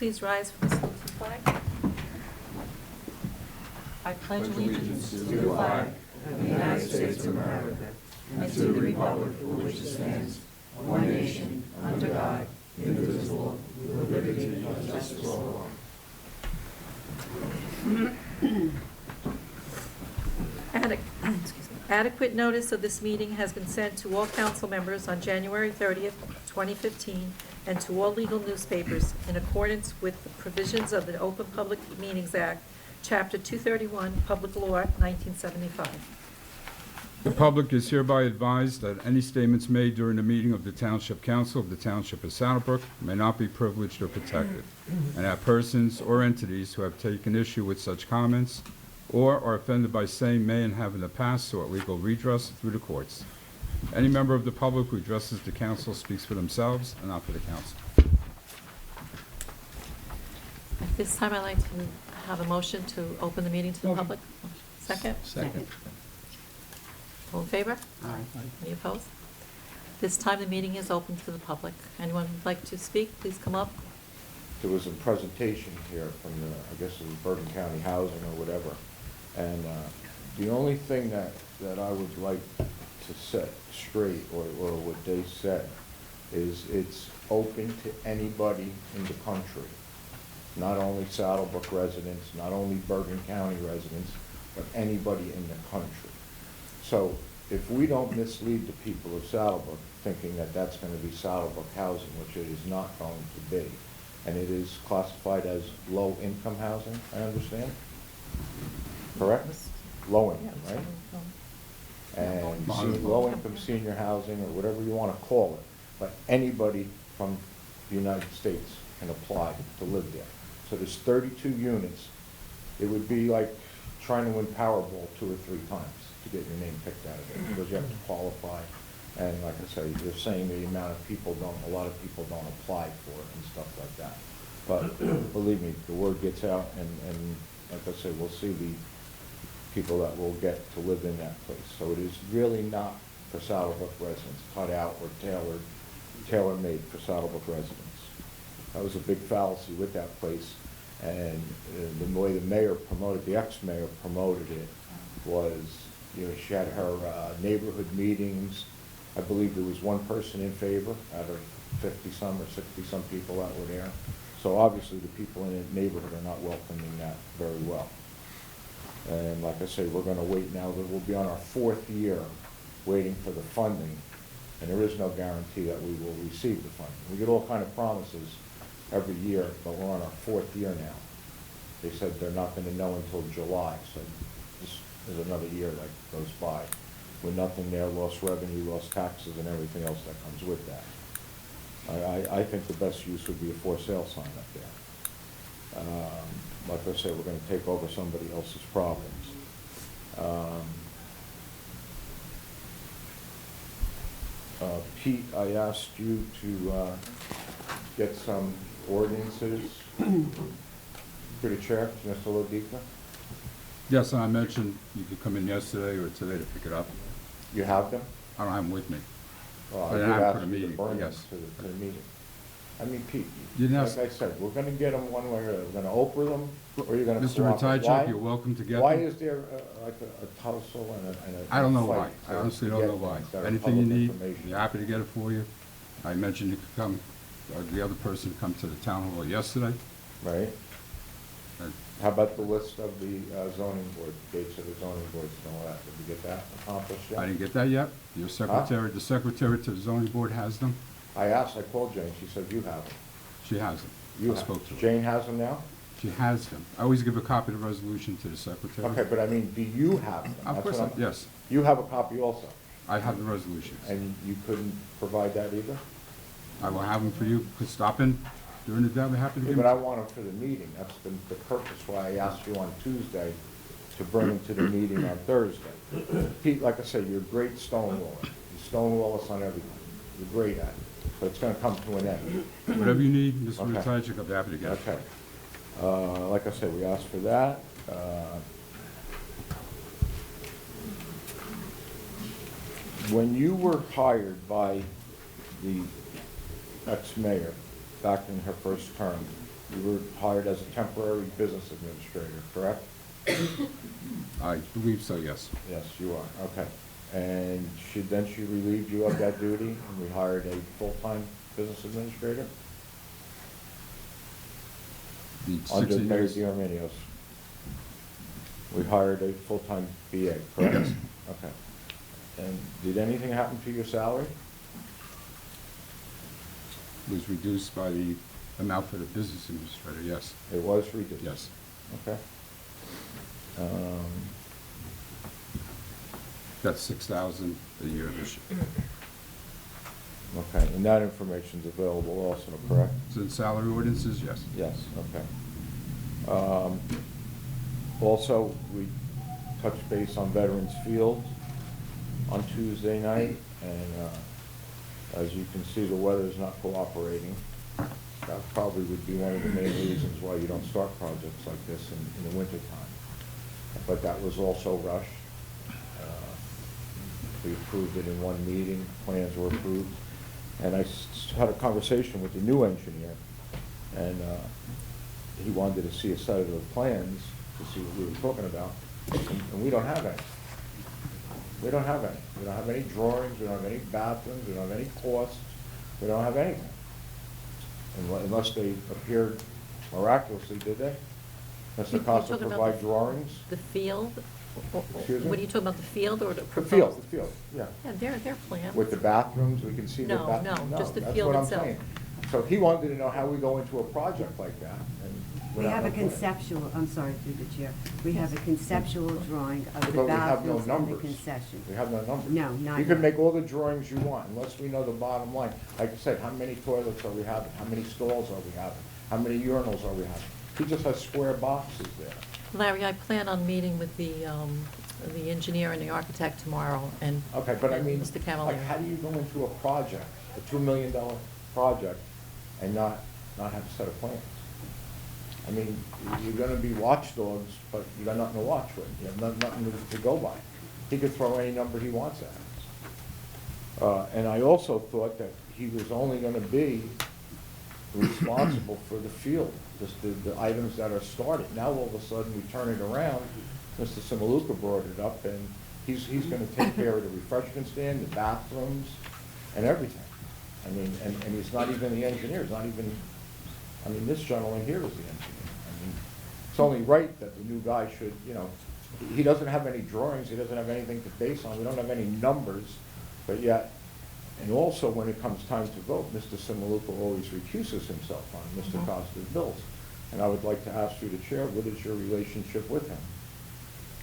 please rise for the salute to the flag? I pledge allegiance to the flag of the United States of America and to the republic for which it stands, one nation, under God, indivisible, with liberty and justice for all. Adequate notice of this meeting has been sent to all council members on January 30th, 2015, and to all legal newspapers in accordance with the provisions of the Open Public Meetings Act, Chapter 231, Public Law, 1975. The public is hereby advised that any statements made during the meeting of the Township Council of the Township of Saddlebrook may not be privileged or protected, and that persons or entities who have taken issue with such comments or are offended by same may and have in the past sought legal redress through the courts. Any member of the public who addresses the council speaks for themselves and not for the council. At this time, I'd like to have a motion to open the meeting to the public. Second? Second. All in favor? Aye. Any opposed? This time, the meeting is open to the public. Anyone who'd like to speak, please come up. There was a presentation here from the, I guess it was Bergen County Housing or whatever. And the only thing that I would like to set straight, or what they said, is it's open to anybody in the country. Not only Saddlebrook residents, not only Bergen County residents, but anybody in the country. So if we don't mislead the people of Saddlebrook thinking that that's going to be Saddlebrook housing, which it is not going to be, and it is classified as low-income housing, I understand? Correct? Low income, right? And low-income senior housing, or whatever you want to call it, but anybody from the United States can apply to live there. So there's 32 units. It would be like trying to win Powerball 2 or 3 times to get your name picked out of it, because you have to qualify. And like I say, they're saying the amount of people a lot of people don't apply for it and stuff like that. But believe me, the word gets out, and like I say, we'll see the people that will get to live in that place. So it is really not for Saddlebrook residents, cut out or tailor-made for Saddlebrook residents. That was a big fallacy with that place, and the way the mayor promoted, the ex-mayor promoted it, was, you know, she had her neighborhood meetings. I believe there was one person in favor out of 50-some or 60-some people that were there. So obviously the people in the neighborhood are not welcoming that very well. And like I say, we're going to wait now. We'll be on our 4th year waiting for the funding, and there is no guarantee that we will receive the funding. We get all kind of promises every year, but we're on our 4th year now. They said they're not going to know until July, so this is another year that goes by with nothing there, lost revenue, lost taxes, and everything else that comes with that. I think the best use would be a for sale sign up there. Like I said, we're going to take over somebody else's problems. Pete, I asked you to get some ordinances for the chair, Mr. Lodica. Yes, and I mentioned you could come in yesterday or today to pick it up. You have them? I don't have them with me. Well, But I I did have ask for the you to meeting, bring them yes. to the meeting. I mean, Pete, You didn't like ask- I said, we're going to get them one way or the other. We're going to open them, or you're going to Mr. cooperate. Ratajczak, you're welcome to get Why them. is there like a tussle and a I don't know fight why. I to honestly don't get know why. things that are Anything you public need, information? we're happy to get it for you. I mentioned you could come, the other person come to the town hall yesterday. Right? And How about the list of the zoning board, dates of the zoning boards and all that? Did you get that accomplished yet? I didn't get that yet. Your secretary, the secretary to the zoning board has them. I asked, I called Jane, she said you have them. She has them. You I have- spoke to her. Jane has them now? She has them. I always give a copy of the resolution to the secretary. Okay, but I mean, do you have them? Of That's course, what I'm- yes. You have a copy also, I have the resolutions. and you couldn't provide that either? I will have them for you. Could stop in during the day. I'll be happy to Yeah, give but I them. want them for the meeting. That's the purpose why I asked you on Tuesday to bring them to the meeting on Thursday. Pete, like I said, you're a great stonewaller. You stonewall us on everything. You're great at it. But it's gonna come to an end. Whatever you need, Mr. Okay. Ratajczak, I'll be happy to get it. Okay. Like I said, we asked for that. When you were hired by the ex-mayor back in her first term, You were hired as a temporary business administrator, correct? I believe so, yes. Yes, you are, okay. And then she relieved you of that duty, and we hired a full-time business administrator? The Under 60 Mayor years. Diarminios. We hired a full-time BA, correct? Okay. And did anything happen to your salary? Was reduced by the amount for the business administrator, yes. It was reduced? Yes. Okay. That's 6,000 a year this year. Okay, and that information's available also, correct? So in salary ordinances, yes. Yes, okay. Also, we touched base on Veterans Field on Tuesday night, and as you can see, the weather's not cooperating. That probably would be one of the main reasons why you don't start projects like this in the wintertime. But that was also rushed. We approved it in one meeting, plans were approved. And I had a conversation with the new engineer, and he wanted to see a set of the plans to see what we were talking about, and we don't have any. We don't have any. We don't have any drawings, we don't have any bathrooms, we don't have any costs, we don't have anything. Unless they appeared miraculously, did they? Unless You're the cost to talking about provide the- drawings? The field? Excuse me? What are you talking about, the field or the The proposed? field, yeah. Yeah, they're planned. With the bathrooms, we can see the No, bathrooms? no, just the that's field what I'm itself. saying. So he wanted to know how we go into a project like that, and We without have a no plan. conceptual, I'm sorry, through the chair, we have a conceptual drawing of the But we have no bathrooms and the numbers. concession. We have no numbers. No, not You can yet. make all the drawings you want, unless we know the bottom line. Like I said, how many toilets are we having? How many stalls are we having? How many urinals are we having? He just has square boxes there. Larry, I plan on meeting with the engineer and the architect tomorrow, and Okay, but I and mean, Mr. like, Cavalier. how do you go into a project, a $2 million project, and not have a set of plans? I mean, you're gonna be watchdogs, but you got nothing to watch with, you have nothing to go by. He could throw any number he wants at us. And I also thought that he was only gonna be responsible for the field, just the items that are started. Now, all of a sudden, we turn it around, Mr. Simaluka brought it up, and he's gonna take care of the refreshment stand, the bathrooms, and everything. I mean, and he's not even the engineer, he's not even, I mean, this gentleman here is the engineer. I mean, it's only right that the new guy should, you know, he doesn't have any drawings, he doesn't have anything to base on, we don't have any numbers, but yet, and also when it comes time to vote, Mr. Simaluka always recuses himself on Mr. Costa's bills. And I would like to ask you to chair, what is your relationship with him?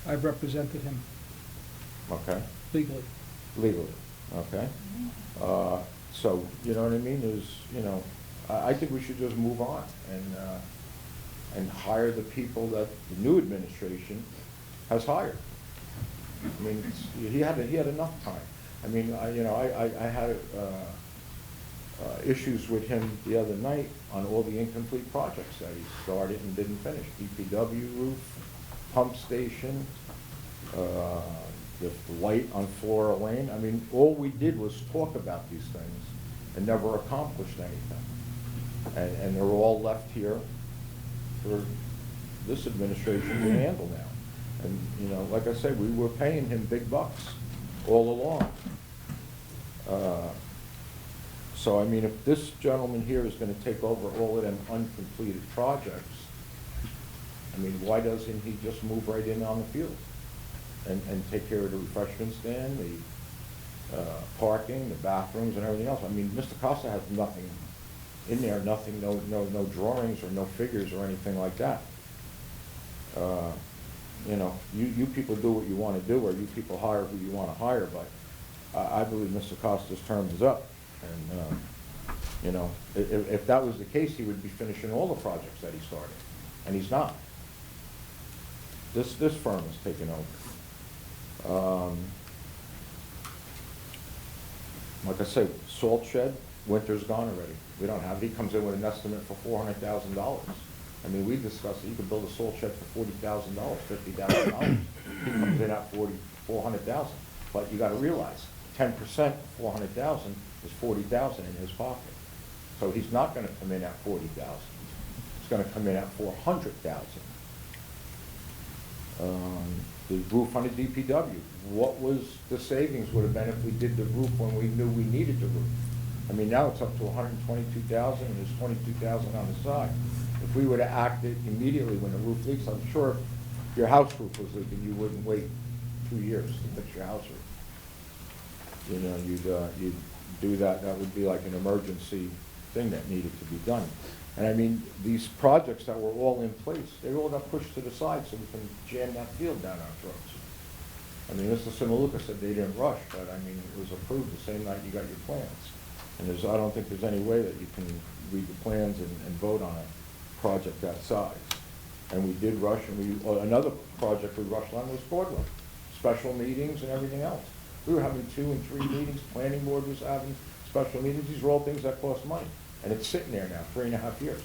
I've represented him Okay? legally. Legally, okay? So, you know what I mean, I think we should just move on and hire the people that the new administration has hired. I mean, he had enough time. I mean, I had issues with him the other night on all the incomplete projects that he started and didn't finish. DPW roof, pump station, the light on Flora Lane. I mean, all we did was talk about these things and never accomplished anything. And they're all left here for this administration to handle now. And, like I said, we were paying him big bucks all along. So, I mean, if this gentleman here is gonna take over all of them uncompleted projects, I mean, why doesn't he just move right in on the field and take care of the refreshment stand, the parking, the bathrooms and everything else? I mean, Mr. Costa has nothing in there, nothing, no drawings or no figures or anything like that. You people do what you wanna do, or you people hire who you wanna hire, but I believe Mr. Costa's term is up. And, if that was the case, he would be finishing all the projects that he started, and he's not. This firm is taking over. Like I say, salt shed, winter's gone already. We don't have it. He comes in with an estimate for $400,000. I mean, we discussed it. You could build a salt shed for $40,000, $50,000. He comes in at $400,000. But you gotta realize, 10% of $400,000 is $40,000 in his pocket. So he's not gonna come in at $40,000. He's gonna come in at 400,000. The roof on the DPW, what was the savings would have been if we did the roof when we knew we needed the roof? I mean, now it's up to 122,000, and there's 22,000 on the side. If we would have acted immediately when the roof leaks, I'm sure if your house roof was leaking, you wouldn't wait 2 years to fix your house roof. You know, you'd do that, that would be like an emergency thing that needed to be done. And I mean, these projects that were all in place, they all got pushed to the side so we can jam that field down our throats. I mean, Mr. Sinaluka said they didn't rush, but I mean, it was approved the same night you got your plans. And I don't think there's any way that you can read the plans and vote on a project that size. And we did rush, and another project we rushed on was Broadway, special meetings and everything else. We were having 2 and 3 meetings, planning board was having special meetings, these are all things that cost money. And it's sitting there now, 3.5 years.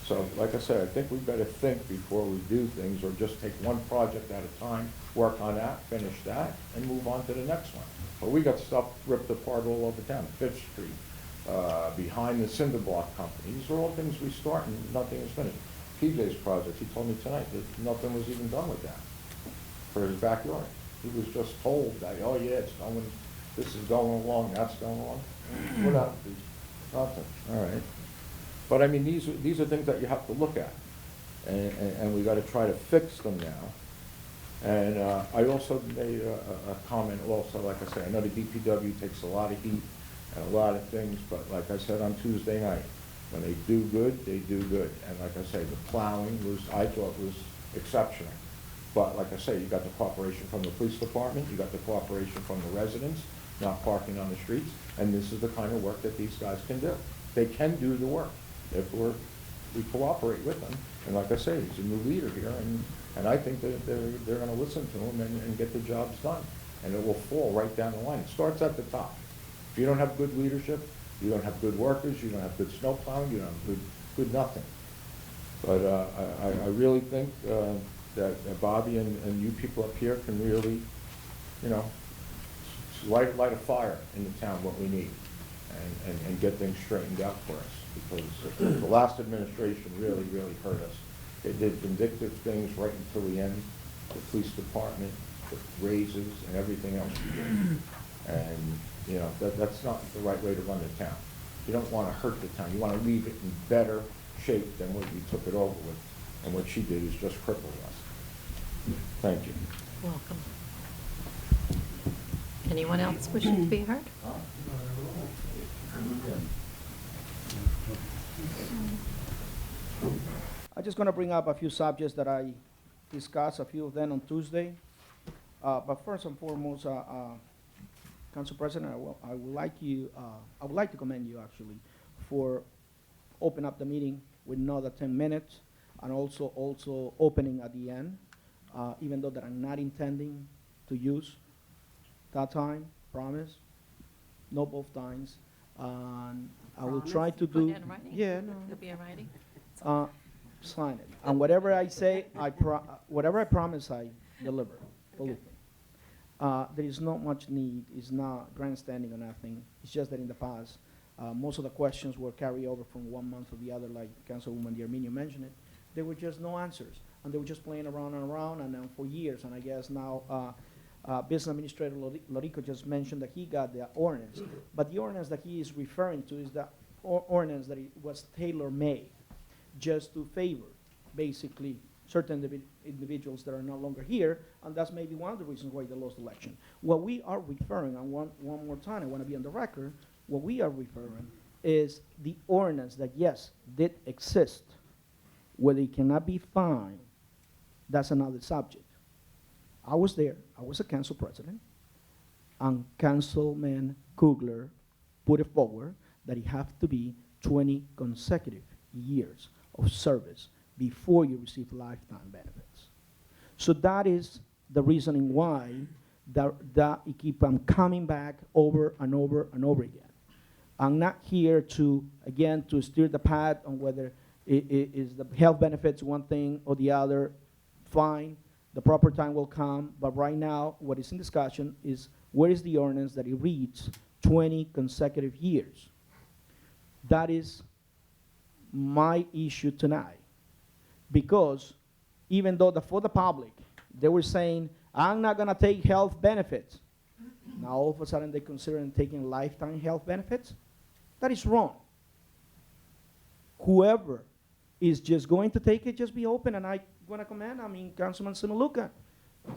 So, like I said, I think we better think before we do things, or just take one project at a time, work on that, finish that, and move on to the next one. But we got stuff ripped apart all over town, Fifth Street, behind the cinder block company. These are all things we start and nothing is finished. PJ's project, he told me tonight that nothing was even done with that for his backyard. He was just told that, oh yeah, it's going, this is going along, that's going along. What happened? Nothing, all right. But I mean, these are things that you have to look at, and we gotta try to fix them now. And I also made a comment also, like I say, I know the DPW takes a lot of heat and a lot of things, but like I said on Tuesday night, when they do good, they do good. And like I say, the plowing I thought was exceptional. But like I say, you got the cooperation from the police department, you got the cooperation from the residents, not parking on the streets, and this is the kind of work that these guys can do. They can do the work if we cooperate with them. And like I say, he's a new leader here, and I think that they're gonna listen to him and get the jobs done. And it will fall right down the line. It starts at the top. If you don't have good leadership, you don't have good workers, you don't have good snow plowing, you don't have good nothing. But I really think that Bobby and you people up here can really, you know, light a fire in the town, what we need, and get things straightened out for us. Because the last administration really hurt us. They did vindictive things right until the end. The police department, the raises, and everything else we did. And, you know, that's not the right way to run the town. You don't want to hurt the town. You want to leave it in better shape than what you took it over with. And what she did is just cripple us. Thank you. Welcome. Anyone else wishing to be heard? I'm just going to bring up a few subjects that I discussed, a few of them on Tuesday. But first and foremost, Council President, I would like to commend you actually for opening up the meeting with another 10 minutes, and also opening at the end, even though that I'm not intending to use that time, promise, no both times. And I will Promise? try to Put do. it in writing? Yeah, no. It'll be in writing? Sign it. And whatever I say, whatever I promise, I deliver. Believe me. There is not much need. It's not grandstanding or nothing. It's just that in the past, most of the questions were carried over from one month to the other, like Councilwoman D'Arminio mentioned it. There were just no answers, and they were just playing around and around, and for years. And I guess now, Business Administrator Lorico just mentioned that he got the ordinance, but the ordinance that he is referring to is the ordinance that it was tailor-made just to favor, basically, certain individuals that are no longer here, and that's maybe one of the reasons why they lost the election. What we are referring, and one more time, I want to be on the record, what we are referring is the ordinance that, yes, did exist. Whether it cannot be fined, that's another subject. I was there. I was a council president, and Councilman Kugler put it forward that it have to be 20 consecutive years of service before you receive lifetime benefits. So that is the reasoning why that it keep on coming back over and over and over again. I'm not here to, again, to steer the path on whether it is the health benefits one thing or the other. Fine, the proper time will come, but right now what is in discussion is where is the ordinance that it reads 20 consecutive years. That is my issue tonight. Because even though for the public, they were saying, I'm not gonna take health benefits. Now all of a sudden they're considering taking lifetime health benefits? That is wrong. Whoever is just going to take it, just be open, and I wanna commend, Councilman Simaluka.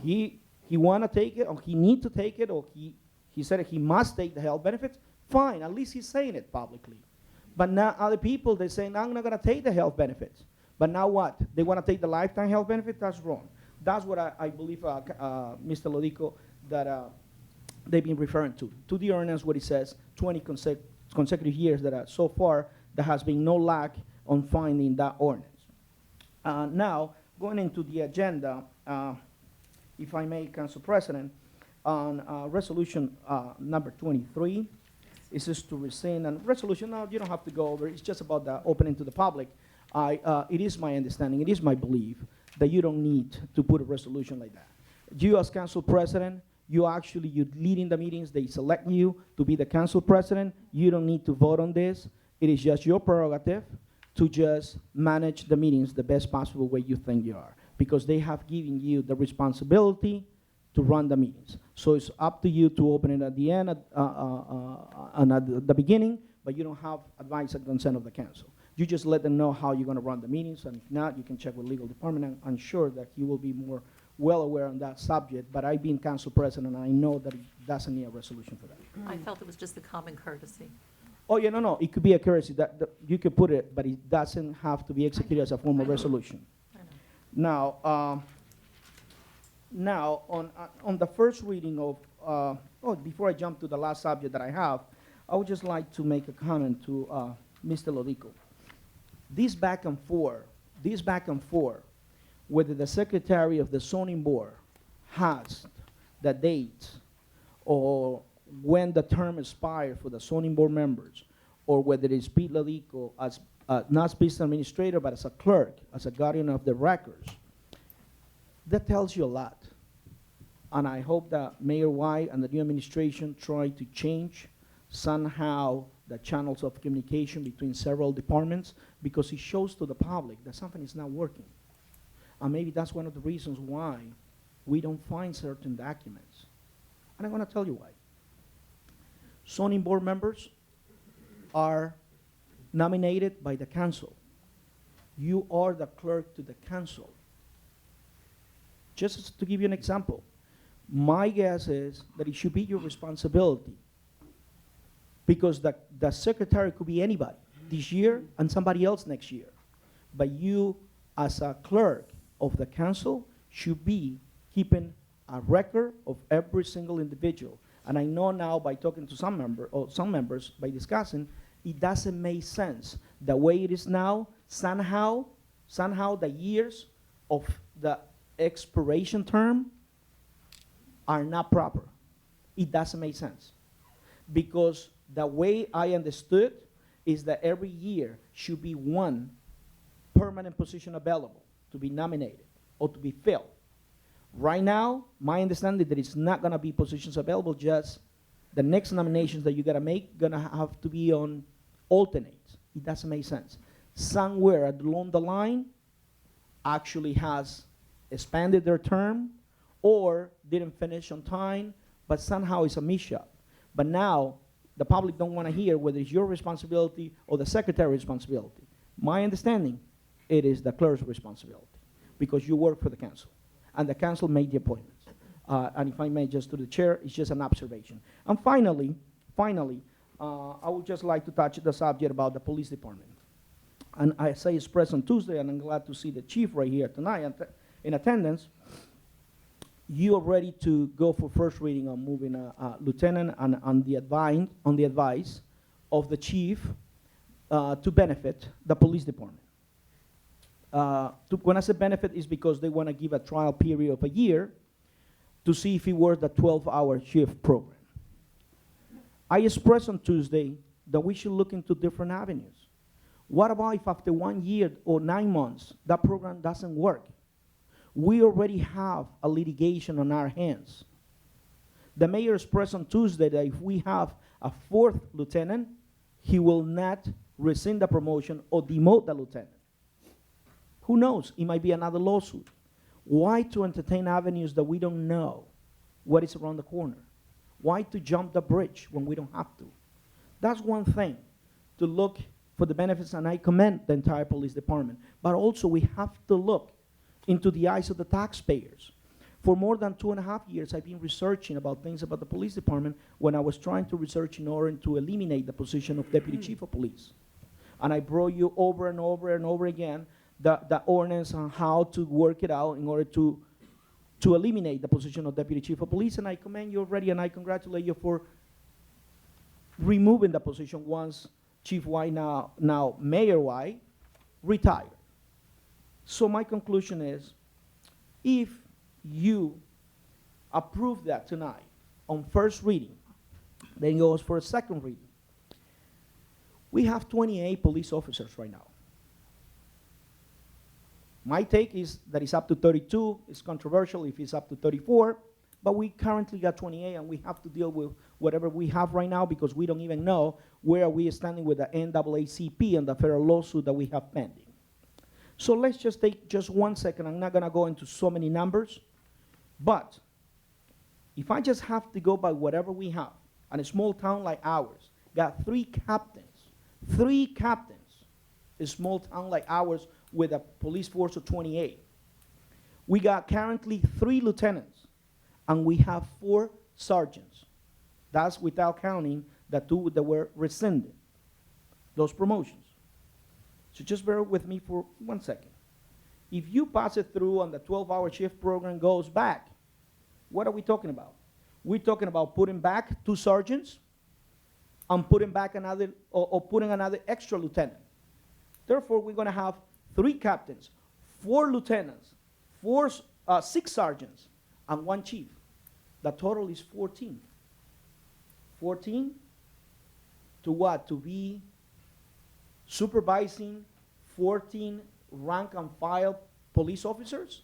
He wanna take it, or he need to take it, or he said he must take the health benefits. Fine, at least he's saying it publicly. But now other people, they're saying, I'm not gonna take the health benefits. But now what? They wanna take the lifetime health benefit? That's wrong. That's what I believe, Mr. Lodico, that they've been referring to the ordinance, what it says, 20 consecutive years that so far there has been no lack on finding that ordinance. Now, going into the agenda, if I may, Council President, on resolution number 23, it says to rescind, and resolution, no, you don't have to go over, it's just about the opening to the public. It is my understanding, it is my belief, that you don't need to put a resolution like that. You as Council President, you're leading the meetings, they select you to be the Council President, you don't need to vote on this. It is just your prerogative to just manage the meetings the best possible way you think you are, because they have given you the responsibility to run the meetings. So it's up to you to open it at the end and at the beginning, but you don't have advice and consent of the council. You just let them know how you're gonna run the meetings, and if not, you can check with legal department, and I'm sure that he will be more well aware on that subject, but I've been council president, and I know that it doesn't need a resolution for that. I felt it was just a common courtesy. Oh, yeah, no, it could be a courtesy, that you could put it, but it doesn't have to be executed as a formal resolution. I know. Now, on the first reading of, before I jump to the last subject that I have, I would just like to make a comment to Mr. Lodico. This back and forth, whether the secretary of the zoning board has the date or when the term expires for the zoning board members, or whether it is Pete Lodico as not business administrator, but as a clerk, as a guardian of the records, that tells you a lot. And I hope that Mayor White and the new administration try to change somehow the channels of communication between several departments, because it shows to the public that something is not working. And maybe that's one of the reasons why we don't find certain documents. And I'm gonna tell you why. Zoning board members are nominated by the council. You are the clerk to the council. Just to give you an example, my guess is that it should be your responsibility, because the secretary could be anybody this year and somebody else next year. But you, as a clerk of the council, should be keeping a record of every single individual. And I know now by talking to some members, by discussing, it doesn't make sense. The way it is now, somehow the years of the expiration term are not proper. It doesn't make sense. Because the way I understood is that every year should be one permanent position available to be nominated or to be filled. Right now, my understanding that it's not gonna be positions available, just the next nominations that you gotta make gonna have to be on alternates. It doesn't make sense. Somewhere along the line actually has expanded their term or didn't finish on time, but somehow it's a mishap. But now, the public don't wanna hear whether it's your responsibility or the secretary's responsibility. My understanding, it is the clerk's responsibility, because you work for the council, and the council made the appointments. And if I may, just to the chair, it's just an observation. And finally, I would just like to touch the subject about the police department. And I say it's present Tuesday, and I'm glad to see the chief right here tonight in attendance. You are ready to go for first reading on moving a lieutenant and on the advice of the chief to benefit the police department. When I say benefit, is because they want to give a trial period of a year to see if it works the 12-hour shift program. I expressed on Tuesday that we should look into different avenues. What about if after 1 year or 9 months that program doesn't work? We already have a litigation on our hands. The mayor expressed on Tuesday that if we have a 4th lieutenant, he will not rescind the promotion, or demote the lieutenant. Who knows? It might be another lawsuit. Why to entertain avenues that we don't know what is around the corner? Why to jump the bridge when we don't have to? That's one thing, to look for the benefits, and I commend the entire police department. But also we have to look into the eyes of the taxpayers. For more than 2.5 years, I've been researching about things about the police department when I was trying to research in order to eliminate the position of deputy chief of police. And I brought you over and over and over again the ordinance on how to work it out in order to eliminate the position of deputy chief of police. And I commend you already, and I congratulate you for removing the position once Chief White, now Mayor White, retired. So my conclusion is, if you approve that tonight on first reading, then it goes for a second reading. We have 28 police officers right now. My take is that it's up to 32. It's controversial if it's up to 34, but we currently got 28, and we have to deal with whatever we have right now because we don't even know where we are standing with the NAACP and the federal lawsuit that we have pending. So let's just take just 1 second. I'm not going to go into so many numbers, but if I just have to go by whatever we have, and a small town like ours got 3 captains, a small town like ours with a police force of 28. We got currently 3 lieutenants, and we have 4 sergeants. That's without counting the 2 that were rescinded, those promotions. So just bear with me for 1 second. If you pass it through and the 12-hour shift program goes back, what are we talking about? We're talking about putting back 2 sergeants and putting back another, or putting another extra lieutenant. Therefore, we're going to have 3 captains, 4 lieutenants, 6 sergeants, and 1 chief. The total is 14. 14 to what? To be supervising 14 rank and file police officers?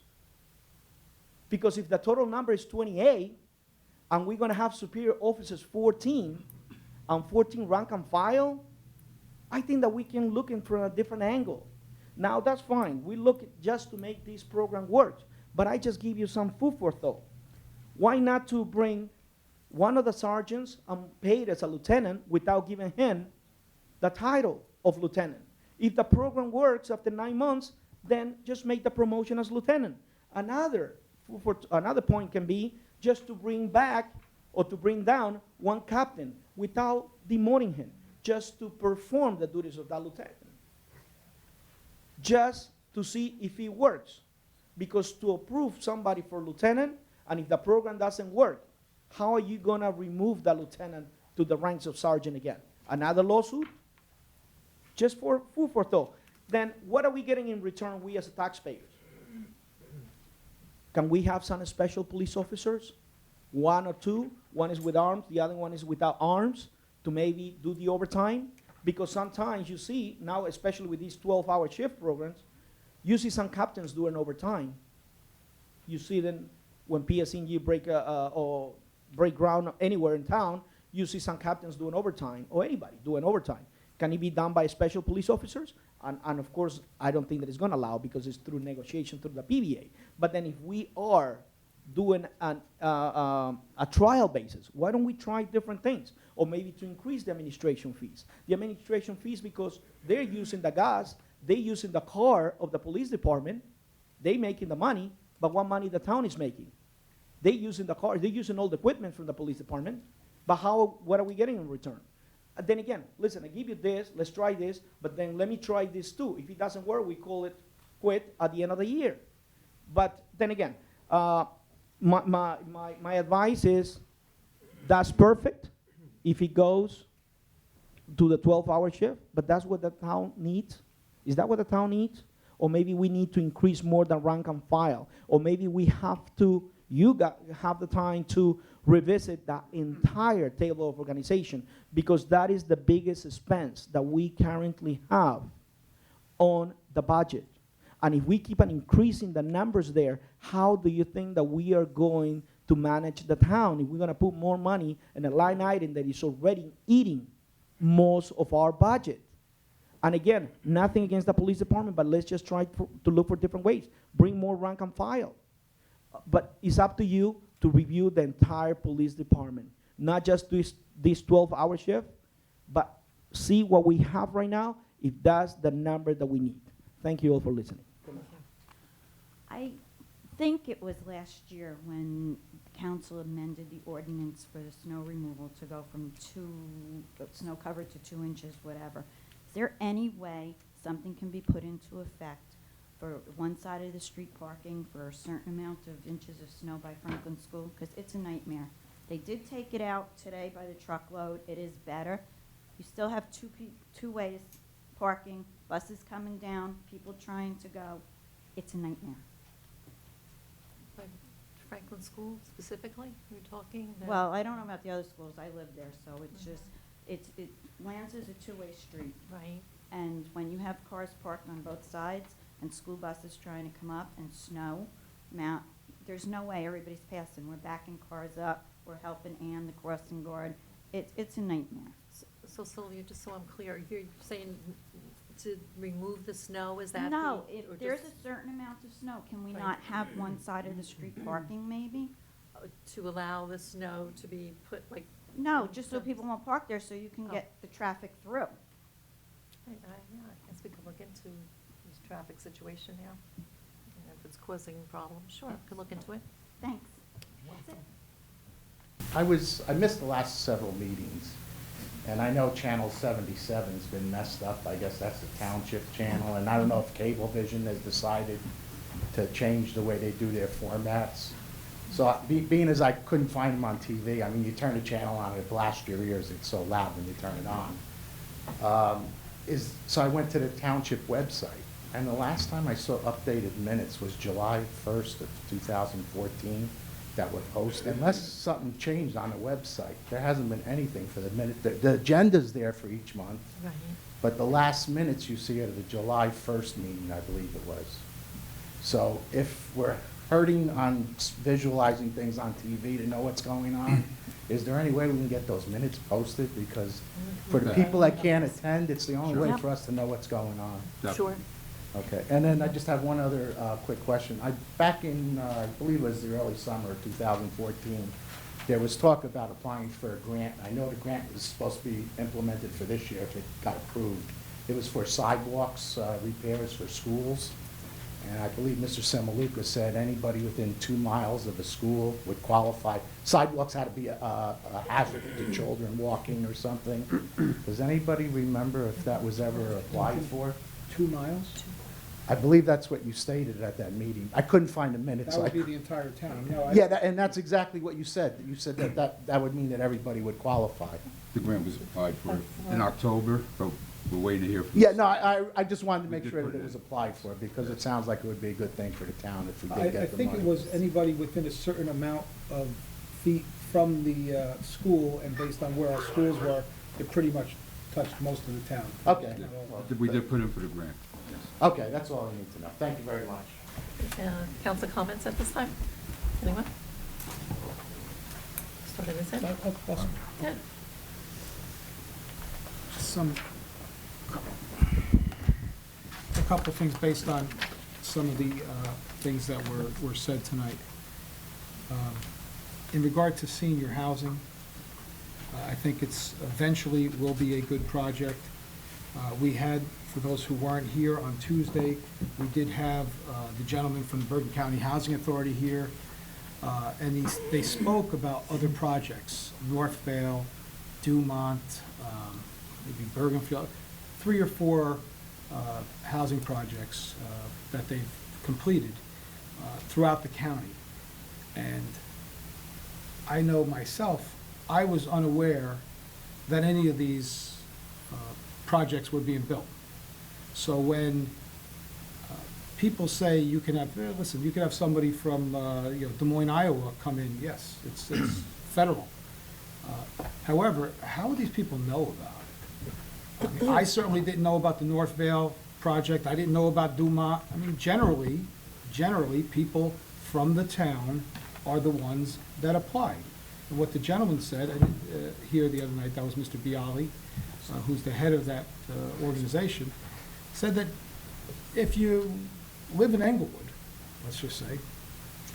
Because if the total number is 28, and we're going to have superior officers 14, and 14 rank and file, I think that we can look in from a different angle. Now, that's fine. We look just to make this program work. But I just give you some food for thought. Why not to bring one of the sergeants and pay it as a lieutenant without giving him the title of lieutenant? If the program works after 9 months, then just make the promotion as lieutenant. Another point can be just to bring back or to bring down 1 captain without demoting him, just to perform the duties of that lieutenant. Just to see if it works. Because to approve somebody for lieutenant, and if the program doesn't work, how are you going to remove the lieutenant to the ranks of sergeant again? Another lawsuit? Just for food for thought. Then what are we getting in return, we as taxpayers? Can we have some special police officers? 1 or 2, one is with arms, the other one is without arms, to maybe do the overtime? Because sometimes you see, now especially with these 12-hour shift programs, you see some captains doing overtime. You see them when PSNG break ground anywhere in town, you see some captains doing overtime, or anybody doing overtime. Can it be done by special police officers? And of course, I don't think that it's going to allow because it's through negotiation through the PBA. But then if we are doing a trial basis, why don't we try different things? Or maybe to increase the administration fees. The administration fees, because they're using the gas, they're using the car of the police department, they're making the money, but what money the town is making? They're using the car, they're using all the equipment from the police department, but what are we getting in return? Then again, listen, I give you this, let's try this, but then let me try this too. If it doesn't work, we call it quit at the end of the year. But then again, my advice is that's perfect if it goes to the 12-hour shift, but that's what the town needs. Is that what the town needs? Or maybe we need to increase more than rank and file. Or maybe we have to, have the time to revisit the entire table of organization, because that is the biggest expense that we currently have on the budget. And if we keep on increasing the numbers there, how do you think that we are going to manage the town if we're going to put more money in a line item that is already eating most of our budget? And again, nothing against the police department, but let's just try to look for different ways. Bring more rank and file. But it's up to you to review the entire police department, not just this 12-hour shift, but see what we have right now, if that's the number that we need. Thank you all for listening. I think it was last year when council amended the ordinance for the snow removal to go from snow cover to 2 inches, whatever. Is there any way something can be put into effect for one side of the street parking for a certain amount of inches of snow by Franklin School? Because it's a nightmare. They did take it out today by the truckload. It is better. You still have two ways parking, buses coming down, people trying to go. It's a nightmare. Like Franklin School specifically, you're talking? that- Well, I don't know about the other schools. I live there, so it's just, Lance is a two-way street. Right. And when you have cars parked on both sides and school buses trying to come up and snow, there's no way everybody's passing. We're backing cars up. We're helping Ann, the crossing guard. It's a nightmare. So Sylvia, just so I'm clear, you're saying to remove the snow, is that? No, the- if or there's just, a certain amount of snow, can we Right. not have one side of the street parking maybe? To allow the snow to be put, like? No, just so people won't park there so you can Oh. get the traffic through. Yeah, I guess we could look into this traffic situation now. And if it's causing problems, sure, we could look into it. Thanks. That's it. I missed the last several meetings, and I know Channel 77's been messed up. I guess that's the Township channel, and I don't know if Cablevision has decided to change the way they do their formats. So being as I couldn't find them on TV, I mean, you turn the channel on, it blasts your ears, it's so loud when you turn it on. So I went to the Township website, and the last time I saw updated minutes was July 1st of 2014 that were posted. Unless something changed on the website, there hasn't been anything for the minute. The agenda's there for each month, Right. but the last minutes you see are the July 1st meeting, I believe it was. So if we're hurting on visualizing things on TV to know what's going on, is there any way we can get those minutes posted? Because for the people that can't attend, it's the only way Sure. for us to know what's going on. Sure. Okay, and then I just have one other quick question. Back in, I believe it was the early summer of 2014, there was talk about applying for a grant. I know the grant was supposed to be implemented for this year if it got approved. It was for sidewalks, repairs for schools. And I believe Mr. Semaluka said anybody within 2 miles of a school would qualify. Sidewalks had to be a hazard to children walking or something. Does anybody remember if that was ever applied for? 2 miles? I believe that's what you stated at that meeting. I couldn't find the minutes. That would be the entire town. No, Yeah, and that's exactly what you said. You said that would mean that everybody would qualify. The grant was applied for in October, but we're waiting to hear from. Yeah, no, I just wanted to We make did sure put that it it was in. applied for, because it sounds like it would be a good thing for the town if we I did get the money. think it was anybody within a certain amount of feet from the school, and based on where our schools were, it pretty much touched most of the town. Okay. You know, Well, We did put in for the grant. Okay, that's all I need to know. Thank you very much. Council comments at this time? Anyone? Start in this end. Awesome. Good. A couple things based on some of the things that were said tonight. In regard to senior housing, I think it's eventually will be a good project. We had, for those who weren't here on Tuesday, we did have the gentleman from the Bergen County Housing Authority here, and they spoke about other projects, Northvale, Dumont, maybe Bergenfield, 3 or 4 housing projects that they've completed throughout the county. And I know myself, I was unaware that any of these projects were being built. So when people say you can have, listen, you can have somebody from Des Moines, Iowa come in, yes, it's federal. However, how would these people know about it? I mean, I certainly didn't know about the Northvale project. I didn't know about Dumont. I mean, generally, people from the town are the ones that apply. And what the gentleman said, I didn't hear the other night, that was Mr. Bialy, who's the head of that organization, said that if you live in Englewood, let's just say,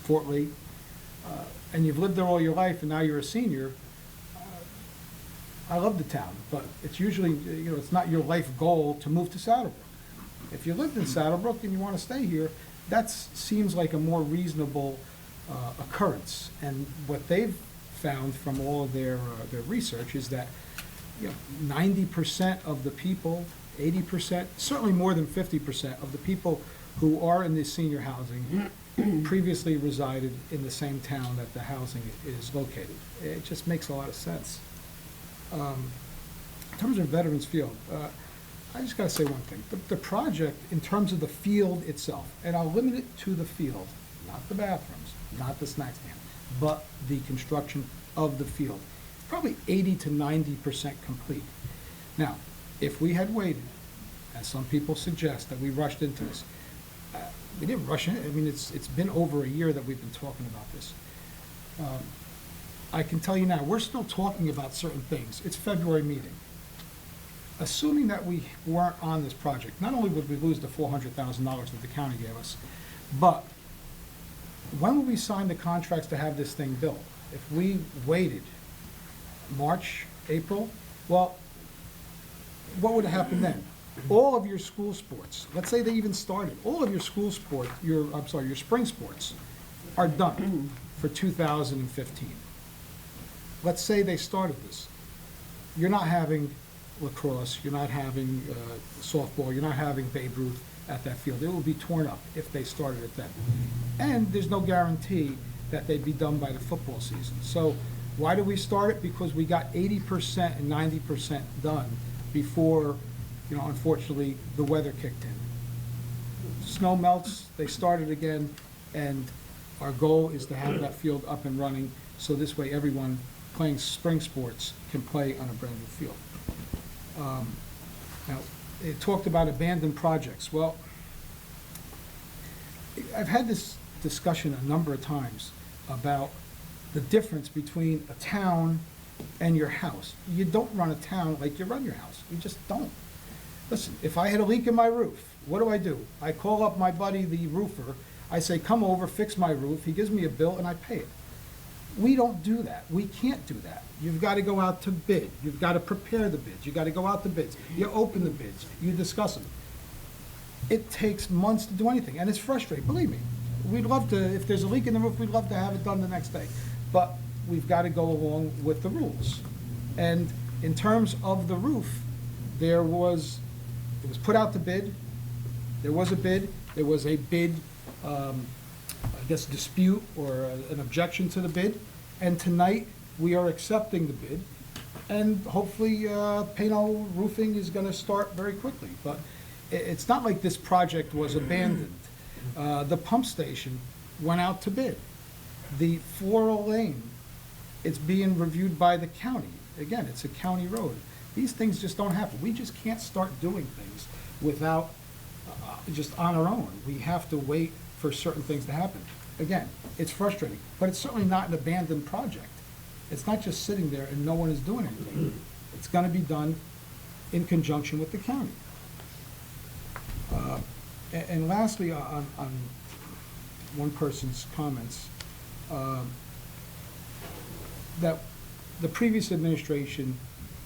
Fort Lee, and you've lived there all your life and now you're a senior, I love the town, but it's usually, it's not your life goal to move to Saddlebrook. If you lived in Saddlebrook and you want to stay here, that seems like a more reasonable occurrence. And what they've found from all of their research is that 90% of the people, 80%, certainly more than 50% of the people who are in this senior housing previously resided in the same town that the housing is located. It just makes a lot of sense. In terms of Veterans Field, I just got to say one thing. The project, in terms of the field itself, and I'll limit it to the field, not the bathrooms, not the snack stand, but the construction of the field, probably 80 to 90% complete. Now, if we had waited, as some people suggest, that we rushed into this, we didn't rush in. I mean, it's been over a year that we've been talking about this. I can tell you now, we're still talking about certain things. It's February meeting. Assuming that we weren't on this project, not only would we lose the $400,000 that the county gave us, but when would we sign the contracts to have this thing built? If we waited March, April, well, what would have happened then? All of your school sports, let's say they even started, all of your school sports, your spring sports are done for 2015. Let's say they started this. You're not having lacrosse, you're not having softball, you're not having Babe Ruth at that field. It will be torn up if they started it then. And there's no guarantee that they'd be done by the football season. So why do we start it? Because we got 80% and 90% done before, unfortunately, the weather kicked in. Snow melts, they started again, and our goal is to have that field up and running, so this way everyone playing spring sports can play on a brand new field. Now, it talked about abandoned projects. Well, I've had this discussion a number of times about the difference between a town and your house. You don't run a town like you run your house. You just don't. Listen, if I had a leak in my roof, what do? I call up my buddy, the roofer. I say, come over, fix my roof. He gives me a bill, and I pay it. We don't do that. We can't do that. You've got to go out to bid. You've got to prepare the bids. You've got to go out to bids. You open the bids. You discuss them. It takes months to do anything, and it's frustrating. Believe me, we'd love to, if there's a leak in the roof, we'd love to have it done the next day. But we've got to go along with the rules. And in terms of the roof, it was put out to bid. There was a bid. There was a bid, dispute or an objection to the bid. And tonight, we are accepting the bid. And hopefully, Pano Roofing is going to start very quickly. But it's not like this project was abandoned. The pump station went out to bid. The floral lane, it's being reviewed by the county. Again, it's a county road. These things just don't happen. We just can't start doing things without, just on our own. We have to wait for certain things to happen. Again, it's frustrating, but it's certainly not an abandoned project. It's not just sitting there and no one is doing anything. It's going to be done in conjunction with the county. And lastly, on one person's comments, that the previous administration,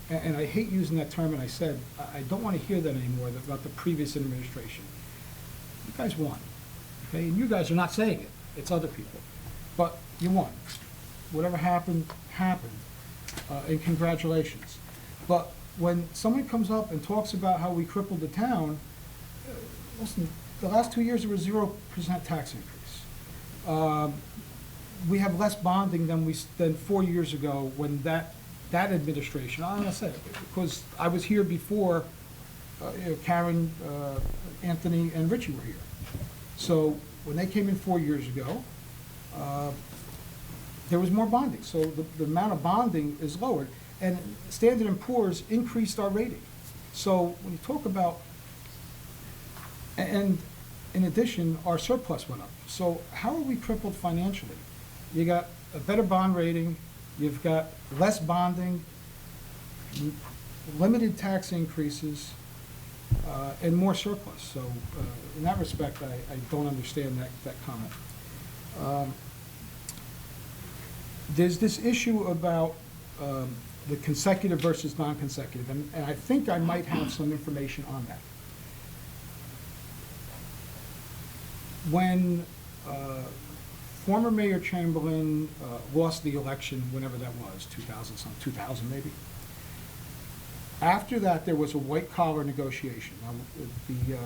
and I hate using that term, and I said, I don't want to hear that anymore, about the previous administration. You guys won, okay? And you guys are not saying it, it's other people. But you won. Whatever happened, happened, and congratulations. But when someone comes up and talks about how we crippled the town, listen, the last 2 years there was 0% tax increase. We have less bonding than 4 years ago when that administration, I'm gonna say it, because I was here before Karen, Anthony, and Richie were here. So when they came in 4 years ago, there was more bonding. So the amount of bonding is lowered, and Standard & Poor's increased our rating. So when you talk about, and in addition, our surplus went up. So how are we crippled financially? You got a better bond rating, you've got less bonding, limited tax increases and more surplus. So in that respect, I don't understand that comment. There's this issue about the consecutive versus non-consecutive, and I think I might have some information on that. When former Mayor Chamberlain lost the election, whenever that was, 2000 maybe, after that, there was a white-collar negotiation. The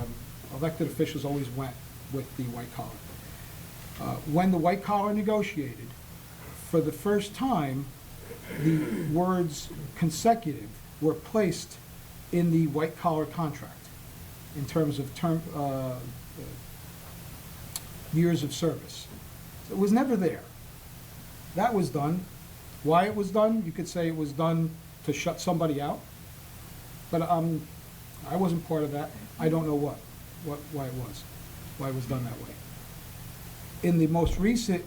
elected officials always went with the white-collar. When the white-collar negotiated, for the first time, the words consecutive were placed in the white-collar contract in terms of years of service. So it was never there. That was done. Why it was done? You could say it was done to shut somebody out. But I wasn't part of that. I don't know why it was done that way. In the most recent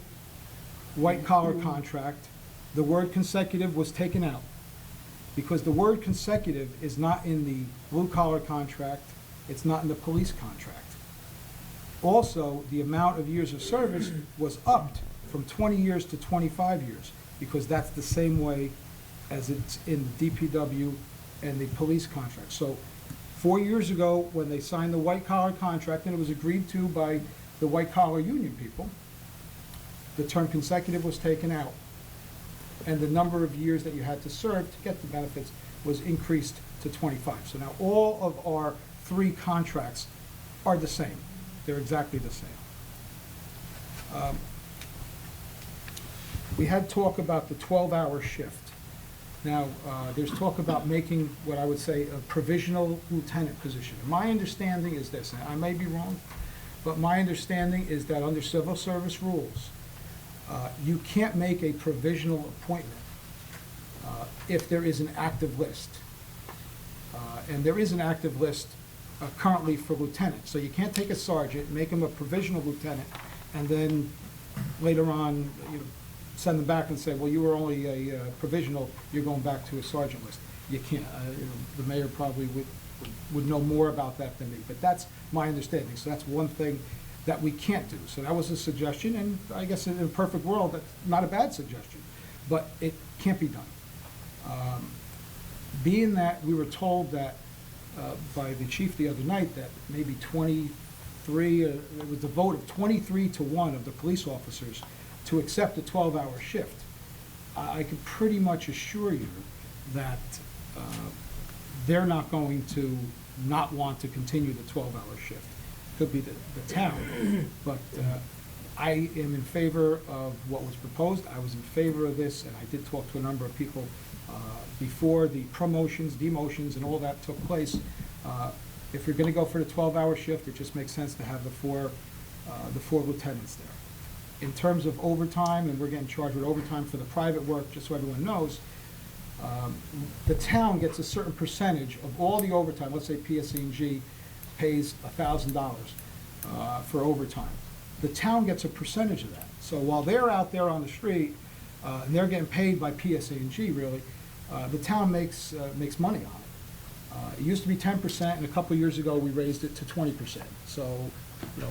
white-collar contract, the word consecutive was taken out because the word consecutive is not in the blue-collar contract, it's not in the police contract. Also, the amount of years of service was upped from 20 years to 25 years because that's the same way as it's in the DPW and the police contract. So 4 years ago, when they signed the white-collar contract, and it was agreed to by the white-collar union people, the term consecutive was taken out, and the number of years that you had to serve to get the benefits was increased to 25. So now all of our 3 contracts are the same. They're exactly the same. We had talk about the 12-hour shift. Now, there's talk about making what I would say a provisional lieutenant position. My understanding is this, and I may be wrong, but my understanding is that under civil service rules, you can't make a provisional appointment if there is an active list. And there is an active list currently for lieutenant. So you can't take a sergeant, make him a provisional lieutenant, and then later on, send them back and say, well, you were only a provisional, you're going back to a sergeant list. You can't. The mayor probably would know more about that than me, but that's my understanding. So that's one thing that we can't do. So that was a suggestion, and I guess in a perfect world, that's not a bad suggestion, but it can't be done. Being that we were told that by the chief the other night that maybe 23, it was the vote of 23-1 of the police officers to accept a 12-hour shift, I can pretty much assure you that they're not going to not want to continue the 12-hour shift. Could be the town, but I am in favor of what was proposed. I was in favor of this, and I did talk to a number of people before the promotions, demotions, and all that took place. If you're going to go for the 12-hour shift, it just makes sense to have the four lieutenants there. In terms of overtime, and we're getting charged with overtime for the private work, just so everyone knows, the town gets a certain percentage of all the overtime. Let's say PSE&G pays $1,000 for overtime. The town gets a percentage of that. So while they're out there on the street, and they're getting paid by PSE&G really, the town makes money on it. It used to be 10%, and a couple of years ago we raised it to 20%. So,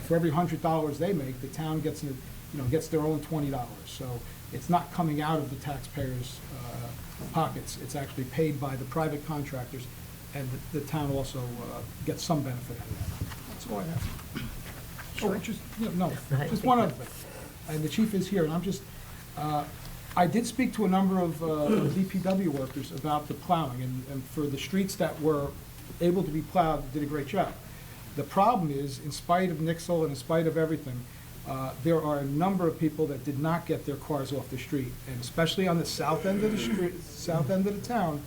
for every $100 they make, the town gets their own $20. So it's not coming out of the taxpayers' pockets. It's actually paid by the private contractors, and the town also gets some benefit out of that. That's all I have. Sure. Just one other thing. And the chief is here, and I'm just, I did speak to a number of DPW workers about the plowing, and for the streets that were able to be plowed, did a great job. The problem is, in spite of Nixle and in spite of everything, there are a number of people that did not get their cars off the street, and especially on the south end of the street, south end of the town,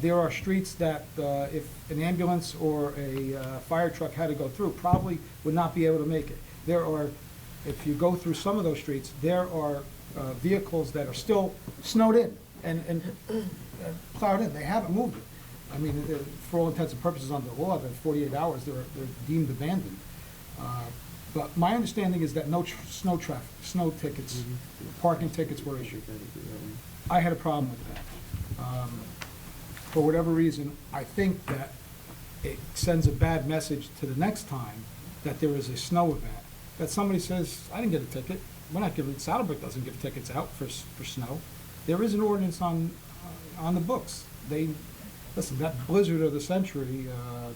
there are streets that if an ambulance or a fire truck had to go through, probably would not be able to make it. There are, if you go through some of those streets, there are vehicles that are still snowed in and plowed in. They haven't moved it. I mean, for all intents and purposes under the law, that 48 hours, they're deemed abandoned. But my understanding is that no snow tickets, parking tickets were issued. I had a problem with that. for whatever reason, I think that it sends a bad message to the next time that there is a snow event, that somebody says, I didn't get a ticket. We're not giving, Saddlebrook doesn't give tickets out for snow. There is an ordinance on the books. Listen, that blizzard of the century,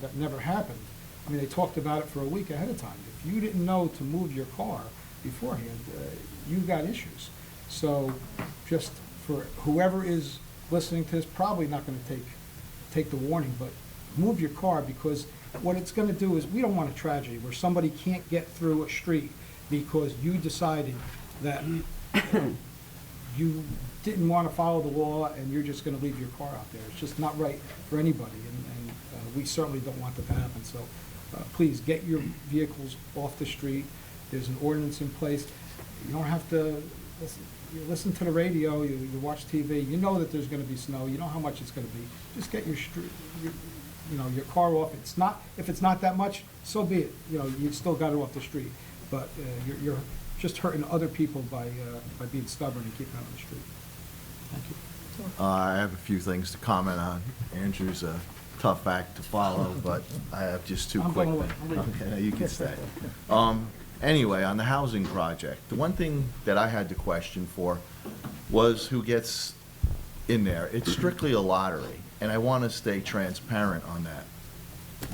that never happened. I mean, they talked about it for a week ahead of time. If you didn't know to move your car beforehand, you got issues. So just for whoever is listening to this, probably not gonna take the warning, but move your car, because what it's gonna do is, we don't want a tragedy where somebody can't get through a street because you decided that you didn't want to follow the law and you're just gonna leave your car out there. It's just not right for anybody, and we certainly don't want that to happen. So please, get your vehicles off the street. There's an ordinance in place. You don't have to you listen to the radio, you watch TV, you know that there's gonna be snow, you know how much it's gonna be. Just get your your car off. If it's not that much, so be it. You still got it off the street. But you're just hurting other people by being stubborn and keeping it on the street. Thank you. I have a few things to comment on. Andrew's a tough act to follow, but I have just two I'm quick. going away. I'm leaving. Okay, you can stay. Anyway, on the housing project, the one thing that I had to question for was who gets in there. It's strictly a lottery, and I want to stay transparent on that.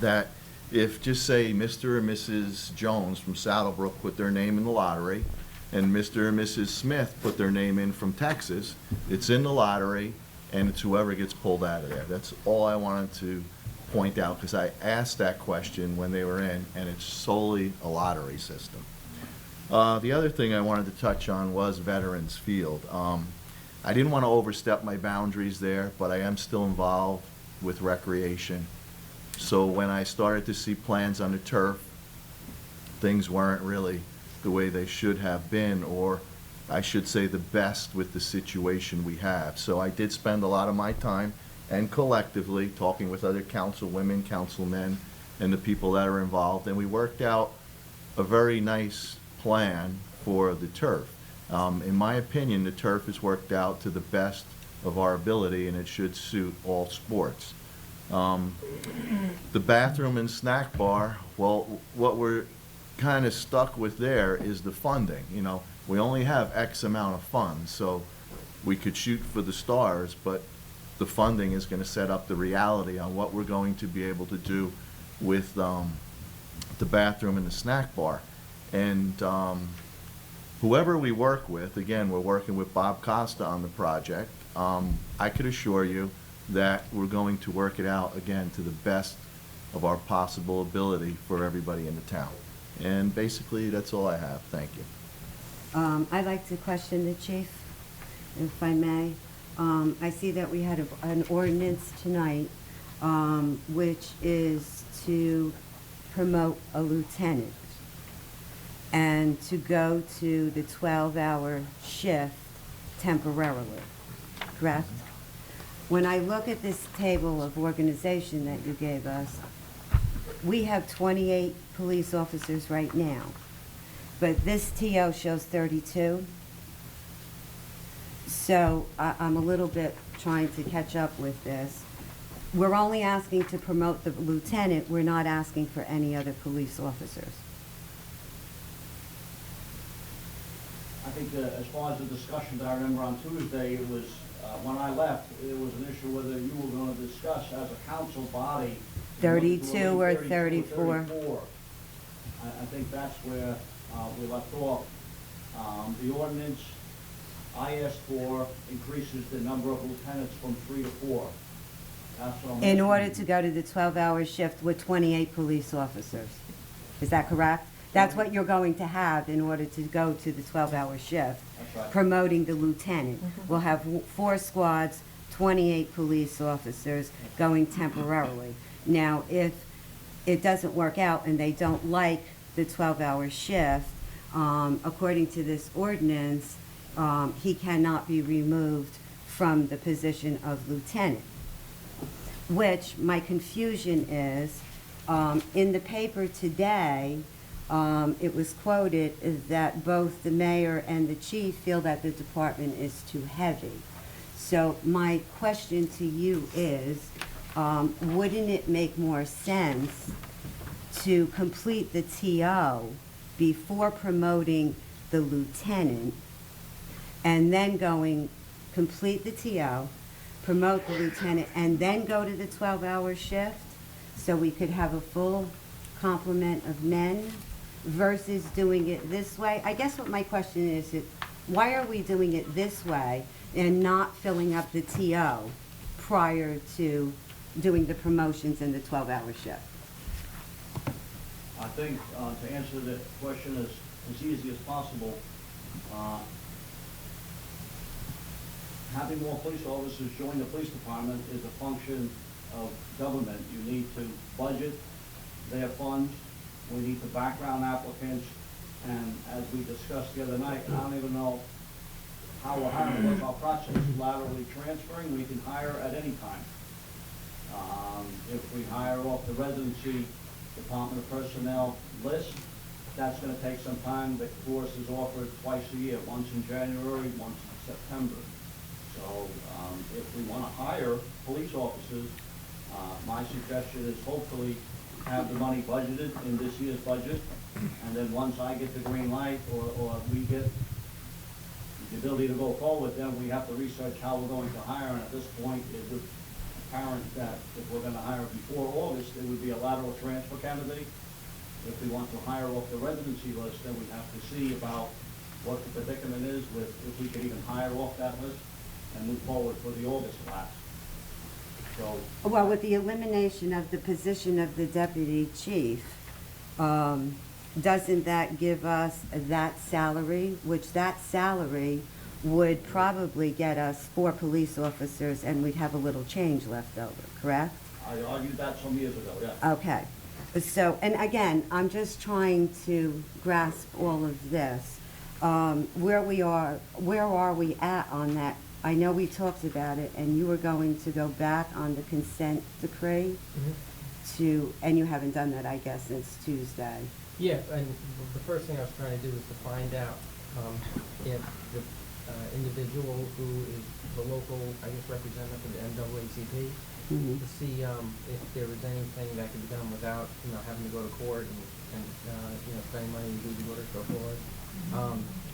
That if, just say, Mr. and Mrs. Jones from Saddlebrook put their name in the lottery, and Mr. and Mrs. Smith put their name in from Texas, it's in the lottery, and it's whoever gets pulled out of there. That's all I wanted to point out, because I asked that question when they were in, and it's solely a lottery system. The other thing I wanted to touch on was Veterans Field. I didn't want to overstep my boundaries there, but I am still involved with recreation. So when I started to see plans on the turf, things weren't really the way they should have been, or I should say the best with the situation we have. So I did spend a lot of my time, and collectively, talking with other councilwomen, councilmen, and the people that are involved, and we worked out a very nice plan for the turf. In my opinion, the turf has worked out to the best of our ability, and it should suit all sports. The bathroom and snack bar, well, what we're kind of stuck with there is the funding. We only have X amount of funds, so we could shoot for the stars, but the funding is going to set up the reality on what we're going to be able to do with the bathroom and the snack bar. And whoever we work with, again, we're working with Bob Costa on the project, I could assure you that we're going to work it out, again, to the best of our possible ability for everybody in the town. And basically, that's all I have. Thank you. I'd like to question the chief, if I may. I see that we had an ordinance tonight, which is to promote a lieutenant and to go to the 12-hour shift temporarily, correct? When I look at this table of organization that you gave us, we have 28 police officers right now, but this TO shows 32. So I'm a little bit trying to catch up with this. We're only asking to promote the lieutenant. We're not asking for any other police officers. I think as far as the discussion that I remember on Tuesday, it was, when I left, it was an issue whether you were going to discuss as a council body. 32 or 34. I think that's where we left off. The ordinance I asked for increases the number of lieutenants from 3 to 4. That's what I'm In asking. order to go to the 12-hour shift with 28 police officers. Is that correct? That's what you're going to have in order to go to the 12-hour shift. That's right. Promoting the lieutenant. We'll have 4 squads, 28 police officers going temporarily. Now, if it doesn't work out and they don't like the 12-hour shift, according to this ordinance, he cannot be removed from the position of lieutenant. Which my confusion is, in the paper today, it was quoted that both the mayor and the chief feel that the department is too heavy. So my question to you is, wouldn't it make more sense to complete the TO before promoting the lieutenant, and then complete the TO, promote the lieutenant, and then go to the 12-hour shift, so we could have a full complement of men, versus doing it this way? I guess what my question is, why are we doing it this way and not filling up the TO prior to doing the promotions in the 12-hour shift? I think, to answer the question as easy as possible, having more police officers join the police department is a function of government. You need to budget their funds, we need to background applicants, and as we discussed the other night, I don't even know how we're hiring, what's our process, laterally transferring, we can hire at any time. If we hire off the residency Department of Personnel list, that's gonna take some time. The course is offered twice a year, once in January, once in September. So, if we wanna hire police officers, my suggestion is hopefully have the money budgeted in this year's budget, and then once I get the green light, or we get the ability to go forward, then we have to research how we're going to hire, and at this point, it would apparent that if we're gonna hire before August, it would be a lateral transfer candidate. If we want to hire off the residency list, then we have to see about what the predicament is with, if we can even hire off that list and move forward for the August class. So, Well, with the elimination of the position of the deputy chief, doesn't that give us that salary, which that salary would probably get us 4 police officers, and we'd have a little change left over, correct? I argued that some years ago, yeah. Okay. So, and again, I'm just trying to grasp all of this. Where are we at on that? I know we talked about it, and you were going to go back on the consent decree and you haven't done that, I guess, since Tuesday. Yeah, and the first thing I was trying to do was to find out if the individual who is the local, I guess, representative of the NAACP, to see if there was anything that could be done without, having to go to court and spending money to do the order, so forth.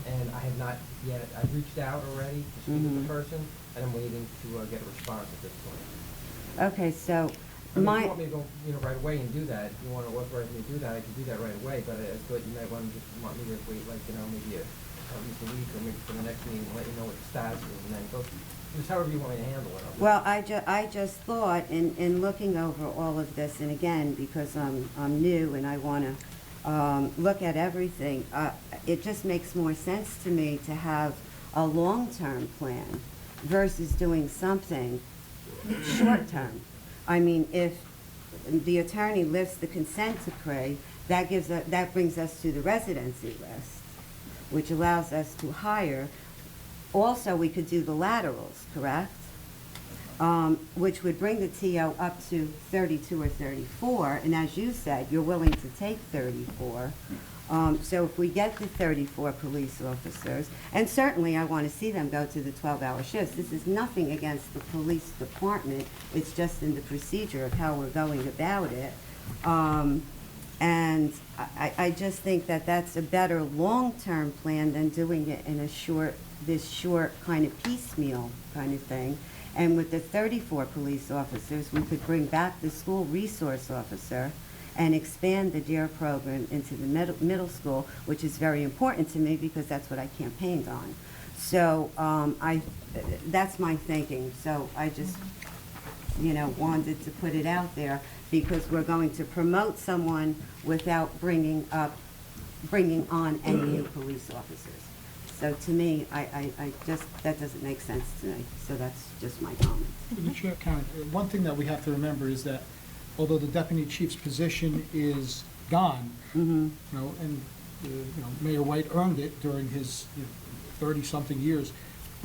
And I have not yet, I've reached out already to speak to the person, and I'm waiting to get a response at this point. Okay, so I mean, if my, you want me to go, right away and do that, if you want to authorize me to do that, I can do that right away, but I thought you might want me to wait, like, maybe at least a week, or maybe for the next meeting, let you know what the status is, and then go, just however you want me to handle it. well, I just thought in looking over all of this, and again, because I'm new and I want to look at everything, it just makes more sense to me to have a long-term plan versus doing something short-term. I mean, if the attorney lifts the consent decree, that brings us to the residency list, which allows us to hire. Also, we could do the laterals, correct? Which would bring the TO up to 32 or 34, and as you said, you're willing to take 34. So if we get the 34 police officers, and certainly I want to see them go to the 12-hour shifts. This is nothing against the police department. It's just in the procedure of how we're going about it. And I just think that that's a better long-term plan than doing it in this short kind of piecemeal kind of thing. And with the 34 police officers, we could bring back the school resource officer and expand the DARE program into the middle school, which is very important to me because that's what I campaigned on. So that's my thinking. So I just, wanted to put it out there because we're going to promote someone without bringing on any new police officers. So to me, that doesn't make sense to me. So that's just my comment. The Chair, Karen, one thing that we have to remember is that although the deputy chief's position is gone, and Mayor White earned it during his 30-something years,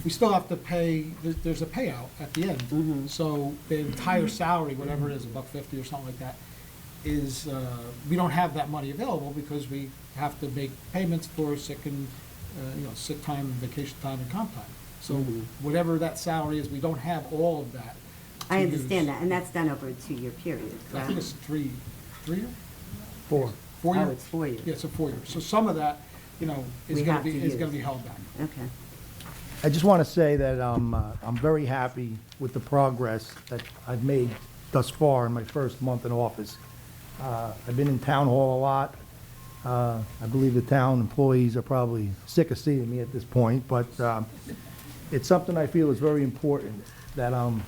we still have to pay. There's a payout at the end. So the entire salary, whatever it is, $150 or something like that, is we don't have that money available because we have to make payments for sick and sick time and vacation time and comp time. So whatever that salary is, we don't have all of that. I to understand use. that, and that's done over a 2-year period, I correct? think it's three year? 4. 4 year? Oh, it's 4 years. Yeah, it's a 4 year. So some of that, is We gonna have be, to is gonna use. be held back. Okay. I just want to say that I'm very happy with the progress that I've made thus far in my first month in office. I've been in town hall a lot. I believe the town employees are probably sick of seeing me at this point, but it's something I feel is very important, that I'm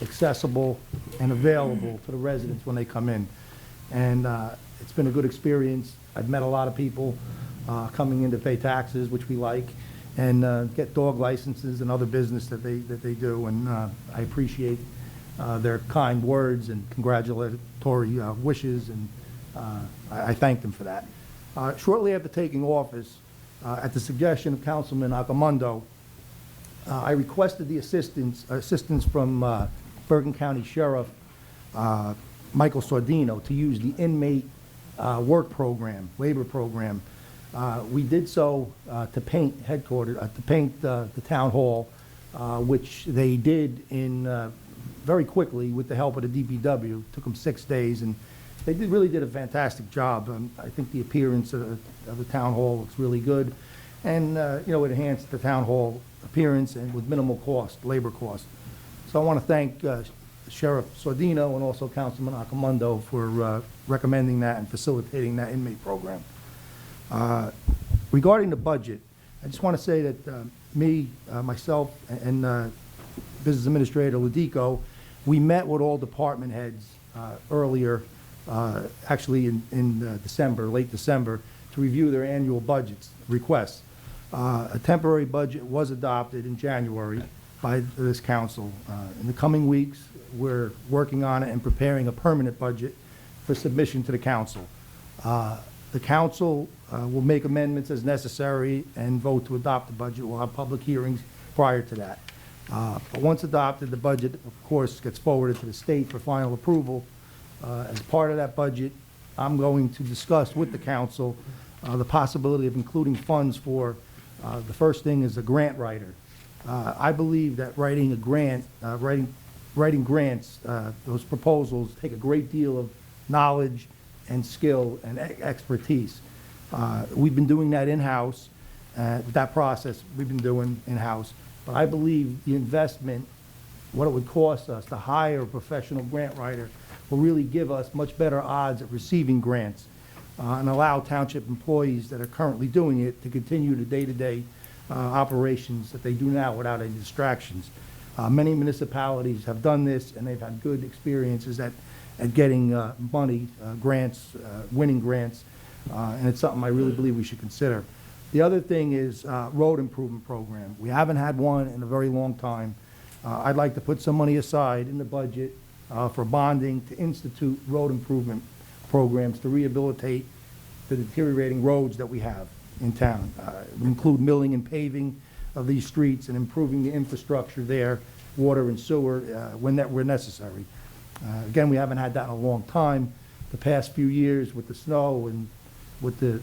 accessible and available to the residents when they come in. And it's been a good experience. I've met a lot of people coming in to pay taxes, which we like, and get dog licenses and other business that they do. And I appreciate their kind words and congratulatory wishes, and I thank them for that. Shortly after taking office, at the suggestion of Councilman Accomundo, I requested the assistance from Bergen County Sheriff Michael Sordino to use the inmate work program, labor program. We did so to paint the town hall, which they did in very quickly with the help of the DPW. Took them 6 days, and they really did a fantastic job. I think the appearance of the town hall looks really good, and it enhanced the town hall appearance and with minimal cost, labor cost. So I want to thank Sheriff Sordino and also Councilman Accomundo for recommending that and facilitating that inmate program. Regarding the budget, I just want to say that myself, and Business Administrator Ludico, we met with all department heads earlier, actually in December, late December, to review their annual budgets requests. A temporary budget was adopted in January by this council. In the coming weeks, we're working on it and preparing a permanent budget for submission to the council. The council will make amendments as necessary and vote to adopt the budget. We'll have public hearings prior to that. But once adopted, the budget, of course, gets forwarded to the state for final approval. As part of that budget, I'm going to discuss with the council the possibility of including funds for, the first thing is a grant writer. I believe that writing a grant, writing grants, those proposals take a great deal of knowledge and skill and expertise. We've been doing that in-house. That process we've been doing in-house. But I believe the investment, what it would cost us to hire a professional grant writer, will really give us much better odds at receiving grants and allow township employees that are currently doing it to continue the day-to-day operations that they do now without any distractions. Many municipalities have done this, and they've had good experiences at getting money, grants, winning grants, and it's something I really believe we should consider. The other thing is road improvement program. We haven't had one in a very long time. I'd like to put some money aside in the budget for bonding to institute road improvement programs to rehabilitate the deteriorating roads that we have in town. Include milling and paving of these streets and improving the infrastructure there, water and sewer, when that were necessary. Again, we haven't had that in a long time. The past few years with the snow and with the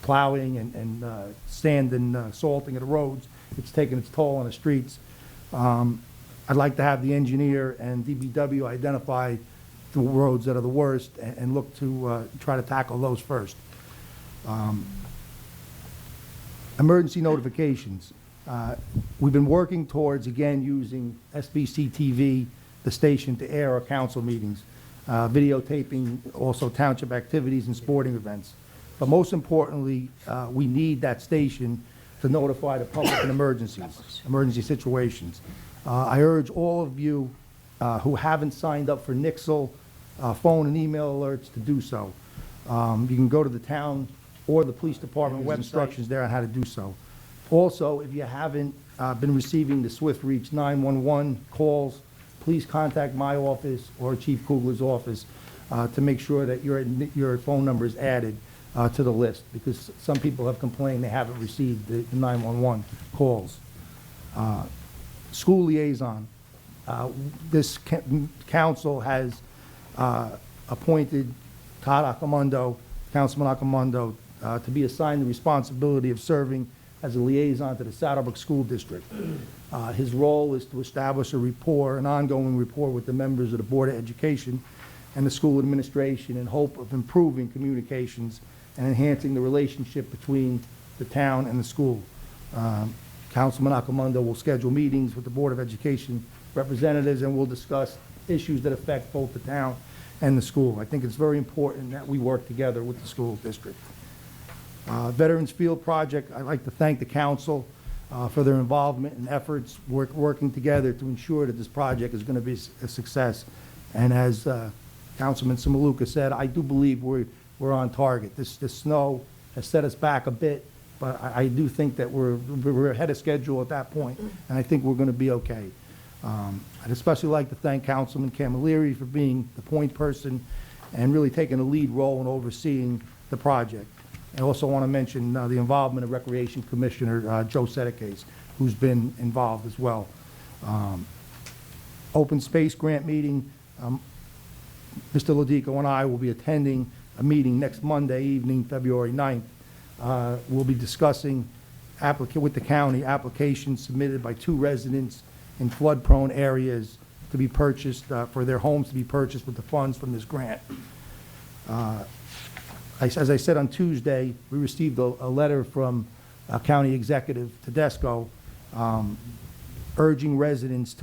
plowing and sand and salting of the roads, it's taken its toll on the streets. I'd like to have the engineer and DPW identify the roads that are the worst and look to try to tackle those first. Emergency notifications. We've been working towards, again, using SBC TV, the station, to air our council meetings, videotaping also township activities and sporting events. But most importantly, we need that station to notify the public in emergencies, emergency situations. I urge all of you who haven't signed up for Nixle phone and email alerts to do so. You can go to the town or the police department web instructions there on how to do so. Also, if you haven't been receiving the Swift Reach 911 calls, please contact my office or Chief Kugler's office to make sure that your phone number is added to the list, because some people have complained they haven't received the 911 calls. School liaison. This council has appointed Todd Accomundo, Councilman Accomundo, to be assigned the responsibility of serving as a liaison to the Saddlebrook School District. His role is to establish a rapport, an ongoing rapport with the members of the Board of Education and the school administration in hope of improving communications and enhancing the relationship between the town and the school. Councilman Akamundo will schedule meetings with the Board of Education representatives and will discuss issues that affect both the town and the school. I think it's very important that we work together with the school district. Veterans Field Project, I'd like to thank the council for their involvement and efforts working together to ensure that this project is going to be a success. And as Councilman Samaluka said, I do believe we're on target. This snow has set us back a bit, but I do think that we're ahead of schedule at that point, and I think we're going to be okay. I'd especially like to thank Councilman Camilleri for being the point person and really taking a lead role in overseeing the project. I also want to mention the involvement of Recreation Commissioner Joe Sedekes, who's been involved as well. Open Space Grant meeting, Mr. Lodico and I will be attending a meeting next Monday evening, February 9th. We'll be discussing with the county applications submitted by 2 residents in flood-prone areas to be purchased, for their homes to be purchased with the funds from this grant. As I said on Tuesday, we received a letter from County Executive Tedesco urging residents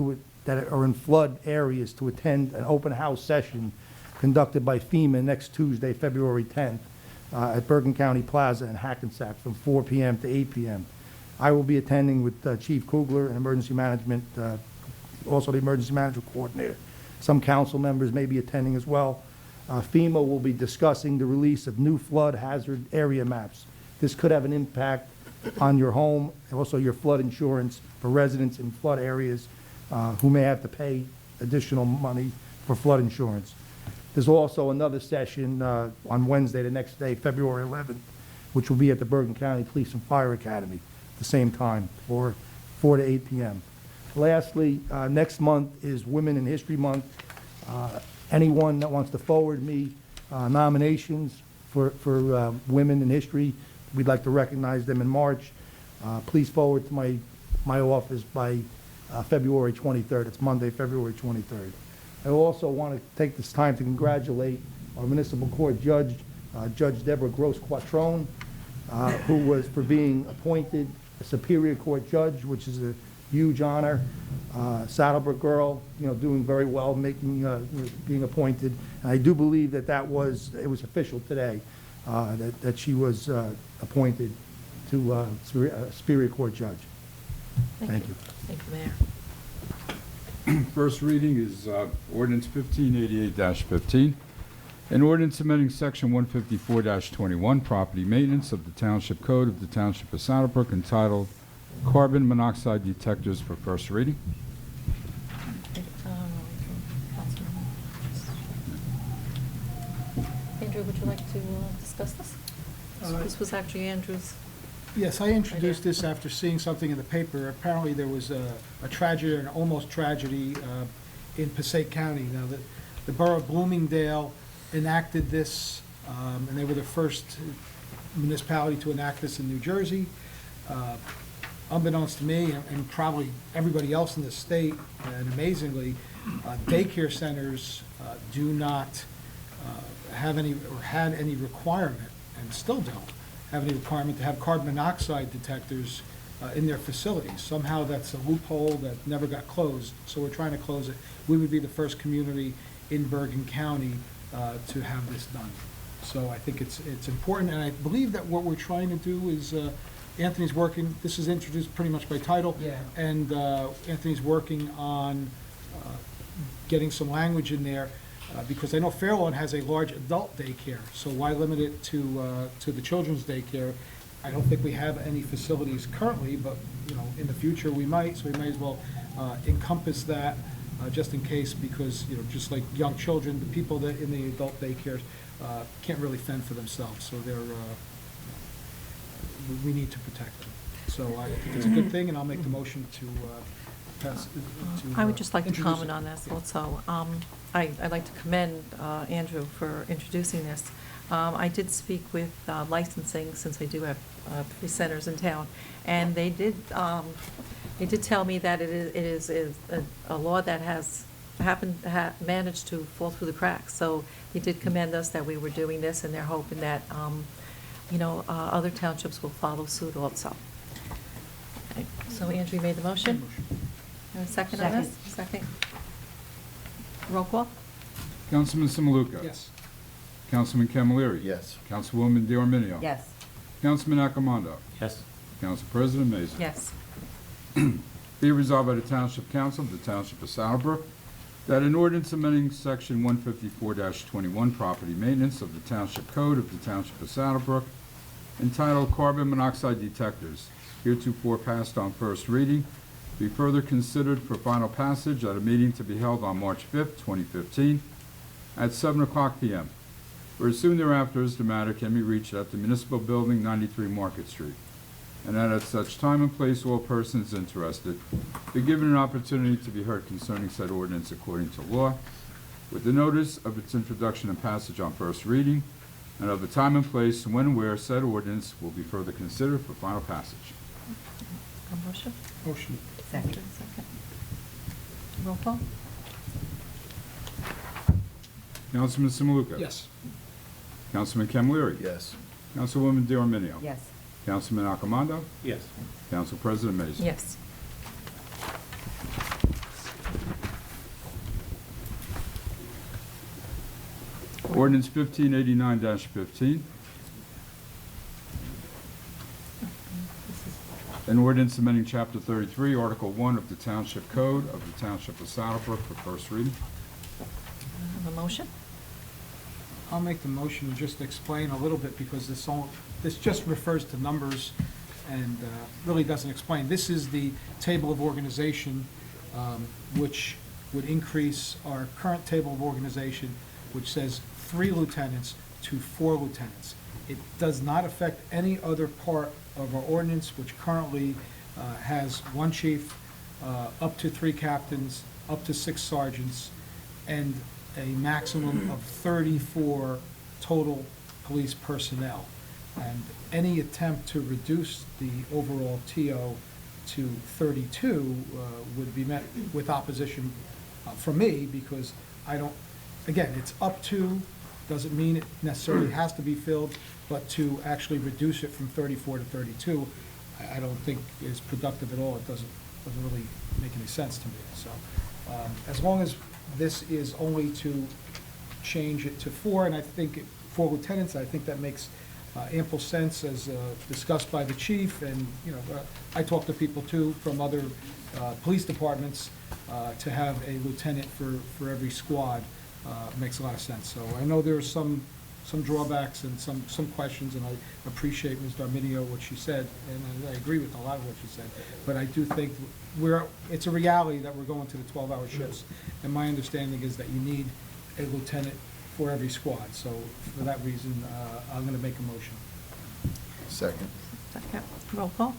that are in flood areas to attend an open house session conducted by FEMA next Tuesday, February 10th, at Bergen County Plaza in Hackensack from 4 p.m. to 8 p.m. I will be attending with Chief Kugler and Emergency Management, also the Emergency Management Coordinator. Some council members may be attending as well. FEMA will be discussing the release of new flood hazard area maps. This could have an impact on your home and also your flood insurance for residents in flood areas who may have to pay additional money for flood insurance. There's also another session on Wednesday, the next day, February 11th, which will be at the Bergen County Police and Fire Academy at the same time, 4 to 8 p.m. Lastly, next month is Women in History Month. Anyone that wants to forward me nominations for women in history, we'd like to recognize them in March. Please forward to my office by February 23rd. It's Monday, February 23rd. I also want to take this time to congratulate our municipal court judge, Judge Deborah Gross-Quattrone, who was for being appointed a Superior Court judge, which is a huge honor. Saddlebrook girl, doing very well, being appointed. And I do believe that it was official today, that she was appointed to Superior Court judge. Thank you. Thank you, Mayor. First reading is ordinance 1588-15, an ordinance amending section 154-21, property maintenance of the Township Code of the Township of Saddlebrook, entitled Carbon Monoxide Detectors, for first reading. Andrew, would you like to discuss this? This was actually Andrew's. Yes, I introduced this after seeing something in the paper. Apparently, there was a tragedy, an almost tragedy, in Passaic County. Now, the borough of Bloomingdale enacted this, and they were the first municipality to enact this in New Jersey. Unbeknownst to me, and probably everybody else in the state, and amazingly, daycare centers do not have any, or had any requirement, and still don't have any requirement to have carbon monoxide detectors in their facilities. Somehow that's a loophole that never got closed, so we're trying to close it. We would be the first community in Bergen County to have this done. So I think it's important, and I believe that what we're trying to do is, Anthony's working, this is introduced pretty much by title, Yeah. and Anthony's working on getting some language in there, because I know Fairlawn has a large adult daycare, so why limit it to the children's daycare? I don't think we have any facilities currently, but, in the future we might, so we might as well encompass that, just in case, because, just like young children, the people that in the adult daycares can't really fend for themselves, so we need to protect them. So I think it's a good thing, and I'll make the motion to pass. I would just like to introduce comment it. on this also. I'd like to commend Andrew for introducing this. I did speak with licensing, since I do have 3 centers in town, and they did tell me that it is a law that has managed to fall through the cracks. So they did commend us that we were doing this, and they're hoping that, other townships will follow suit also. Okay, so Andrew made the motion? Have a second on this? Second. Roll call? Councilman Samaluka? Yes. Councilman Camilleri? Yes. Councilwoman DeArminio? Yes. Councilman Accomando? Yes. Council President Mason? Yes. Be resolved by the Township Council of the Township of Saddlebrook that an ordinance amending Section 154-21 Property Maintenance of the Township Code of the Township of Saddlebrook entitled Carbon Monoxide Detectors, heretofore passed on first reading, be further considered for final passage at a meeting to be held on March 5th, 2015, at 7:00 p.m., or as soon thereafter as the matter can be reached at the Municipal Building, 93 Market Street, and that at such time and place all persons interested be given an opportunity to be heard concerning said ordinance according to law, with the notice of its introduction and passage on first reading, and of the time and place when and where said ordinance will be further considered for final passage. A motion? Motion. Second. Second. Roll call? Councilman Samaluka? Yes. Councilman Camilleri? Yes. Councilwoman DeArminio? Yes. Councilman Accomando? Yes. Council President Mason? Yes. Ordinance 1589-15. An ordinance amending Chapter 33, Article 1 of the Township Code of the Township of Saddlebrook for first reading. Have a motion? I'll make the motion and just explain a little bit, because this just refers to numbers and really doesn't explain. This is the table of organization, which would increase our current table of organization, which says 3 lieutenants to 4 lieutenants. It does not affect any other part of our ordinance, which currently has 1 chief, up to 3 captains, up to 6 sergeants, and a maximum of 34 total police personnel. And any attempt to reduce the overall TO to 32 would be met with opposition from me, because I don't, again, it's up to, doesn't mean it necessarily has to be filled, but to actually reduce it from 34 to 32, I don't think is productive at all. It doesn't really make any sense to me. So as long as this is only to change it to 4, and I think 4 lieutenants, I think that makes ample sense, as discussed by the chief, and, I talk to people too from other police departments, to have a lieutenant for every squad makes a lot of sense. So I know there's some drawbacks and some questions, and I appreciate Ms. Darminio, what she said, and I agree with a lot of what she said, but I do think it's a reality that we're going to the 12-hour shifts, and my understanding is that you need a lieutenant for every squad. So for that reason, I'm going to make a motion. Second. Second. Roll call?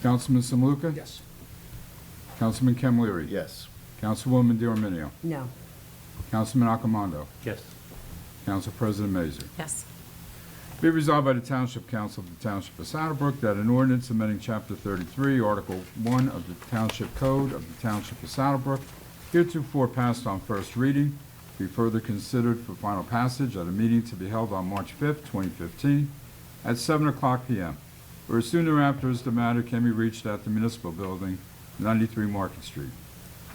Councilman Samaluka? Yes. Councilman Camilleri? Yes. Councilwoman DeArminio? No. Councilman Accomando? Yes. Council President Mason? Yes. Be resolved by the Township Council of the Township of Saddlebrook that an ordinance amending Chapter 33, Article 1 of the Township Code of the Township of Saddlebrook, heretofore passed on first reading, be further considered for final passage at a meeting to be held on March 5th, 2015, at 7:00 p.m., or as soon thereafter as the matter can be reached at the Municipal Building, 93 Market Street,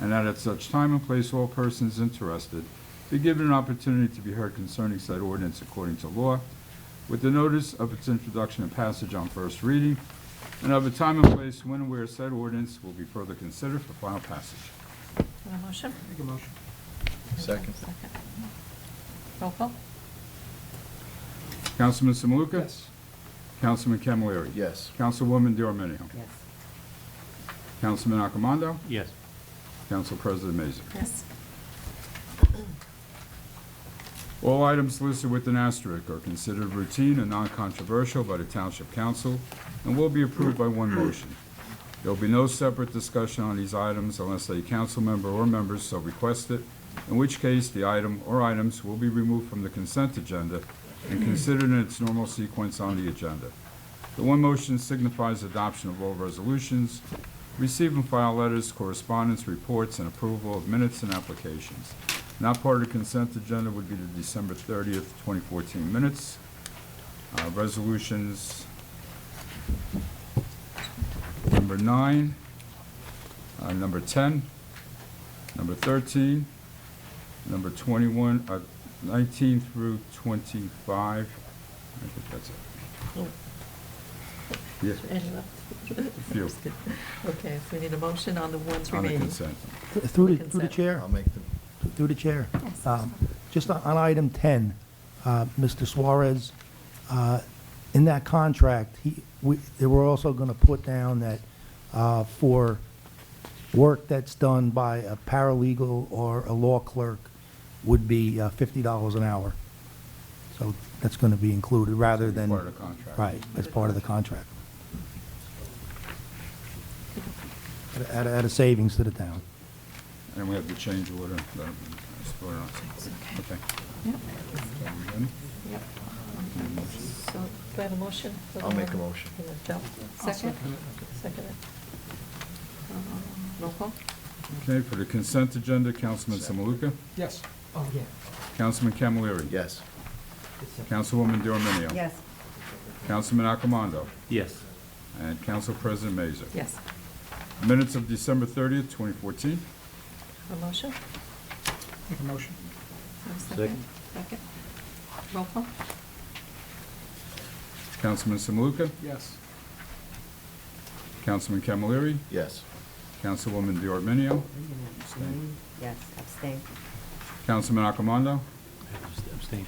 and that at such time and place all persons interested be given an opportunity to be heard concerning said ordinance according to law, with the notice of its introduction and passage on first reading, and of a time and place when and where said ordinance will be further considered for final passage. Have a motion? Make a motion. Second. Second. Roll call? Councilman Samaluka? Yes. Councilman Camilleri? Yes. Councilwoman DeArminio? Yes. Councilman Accomando? Yes. Council President Mason? Yes. All items listed with an asterisk are considered routine and non-controversial by the Township Council and will be approved by one motion. There will be no separate discussion on these items unless a council member or members so request it, in which case the item or items will be removed from the consent agenda and considered in its normal sequence on the agenda. The one motion signifies adoption of all resolutions, receive and file letters, correspondence, reports, and approval of minutes and applications. Not part of the consent agenda would be the December 30th, 2014 minutes. Resolutions number 9, number 10, number 13, number 21, 19 through 25. I think that's it. Oh. Yeah, Any left? few Okay, so we need a motion on the ones on the remaining. consent. Through the Consent. chair, I'll make the, through the chair. Yes. Just on item 10, Mr. Suarez, in that contract, they were also going to put down that for work that's done by a paralegal or a law clerk would be $50 an hour. So that's going to be included rather than... Part of the contract. Right, as part of the contract. At a savings to the town. And we have the change order. Okay. Yep. Yep. So, do I have a motion? for the I'll make a one- motion. for the bill? I'll Second? second it. Second it. Roll call? Okay, for the consent agenda, Councilman Samaluka, Yes. Oh, yeah. Councilman Camilleri. yes. Councilwoman D'Arminio. Yes. Councilman Accomando. Yes. And Council President Mazur. Yes. Minutes of December 30th, 2014. A motion? Make a motion. Second. Second. Roll call? Councilman Samaluka, Yes. Councilman Camilleri, Yes. Councilwoman D'Arminio, Yes, abstain. Councilman Accomando, Abstain.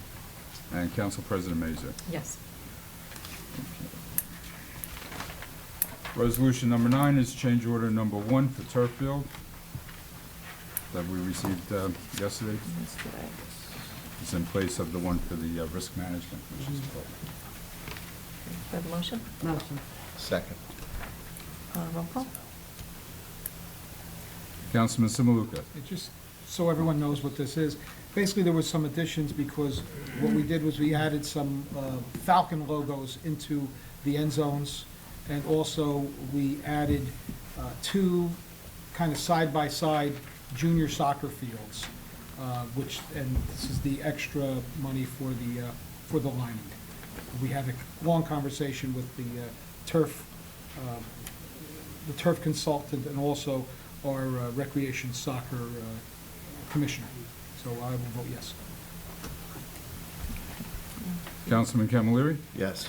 and Council President Mazur. Yes. Resolution number 9 is change order number 1 for turf field that we received yesterday. Yesterday. It's in place of the one for the risk management, which is Do I have a motion? Motion. Second. Roll call? Councilman Samaluka. It just, so everyone knows what this is, basically there was some additions because what we did was we added some Falcon logos into the end zones, and also we added 2 kind of side-by-side junior soccer fields, which, and this is the extra money for the lining. We had a long conversation with the turf consultant and also our recreation soccer commissioner. So I will vote yes. Councilman Camilleri, Yes.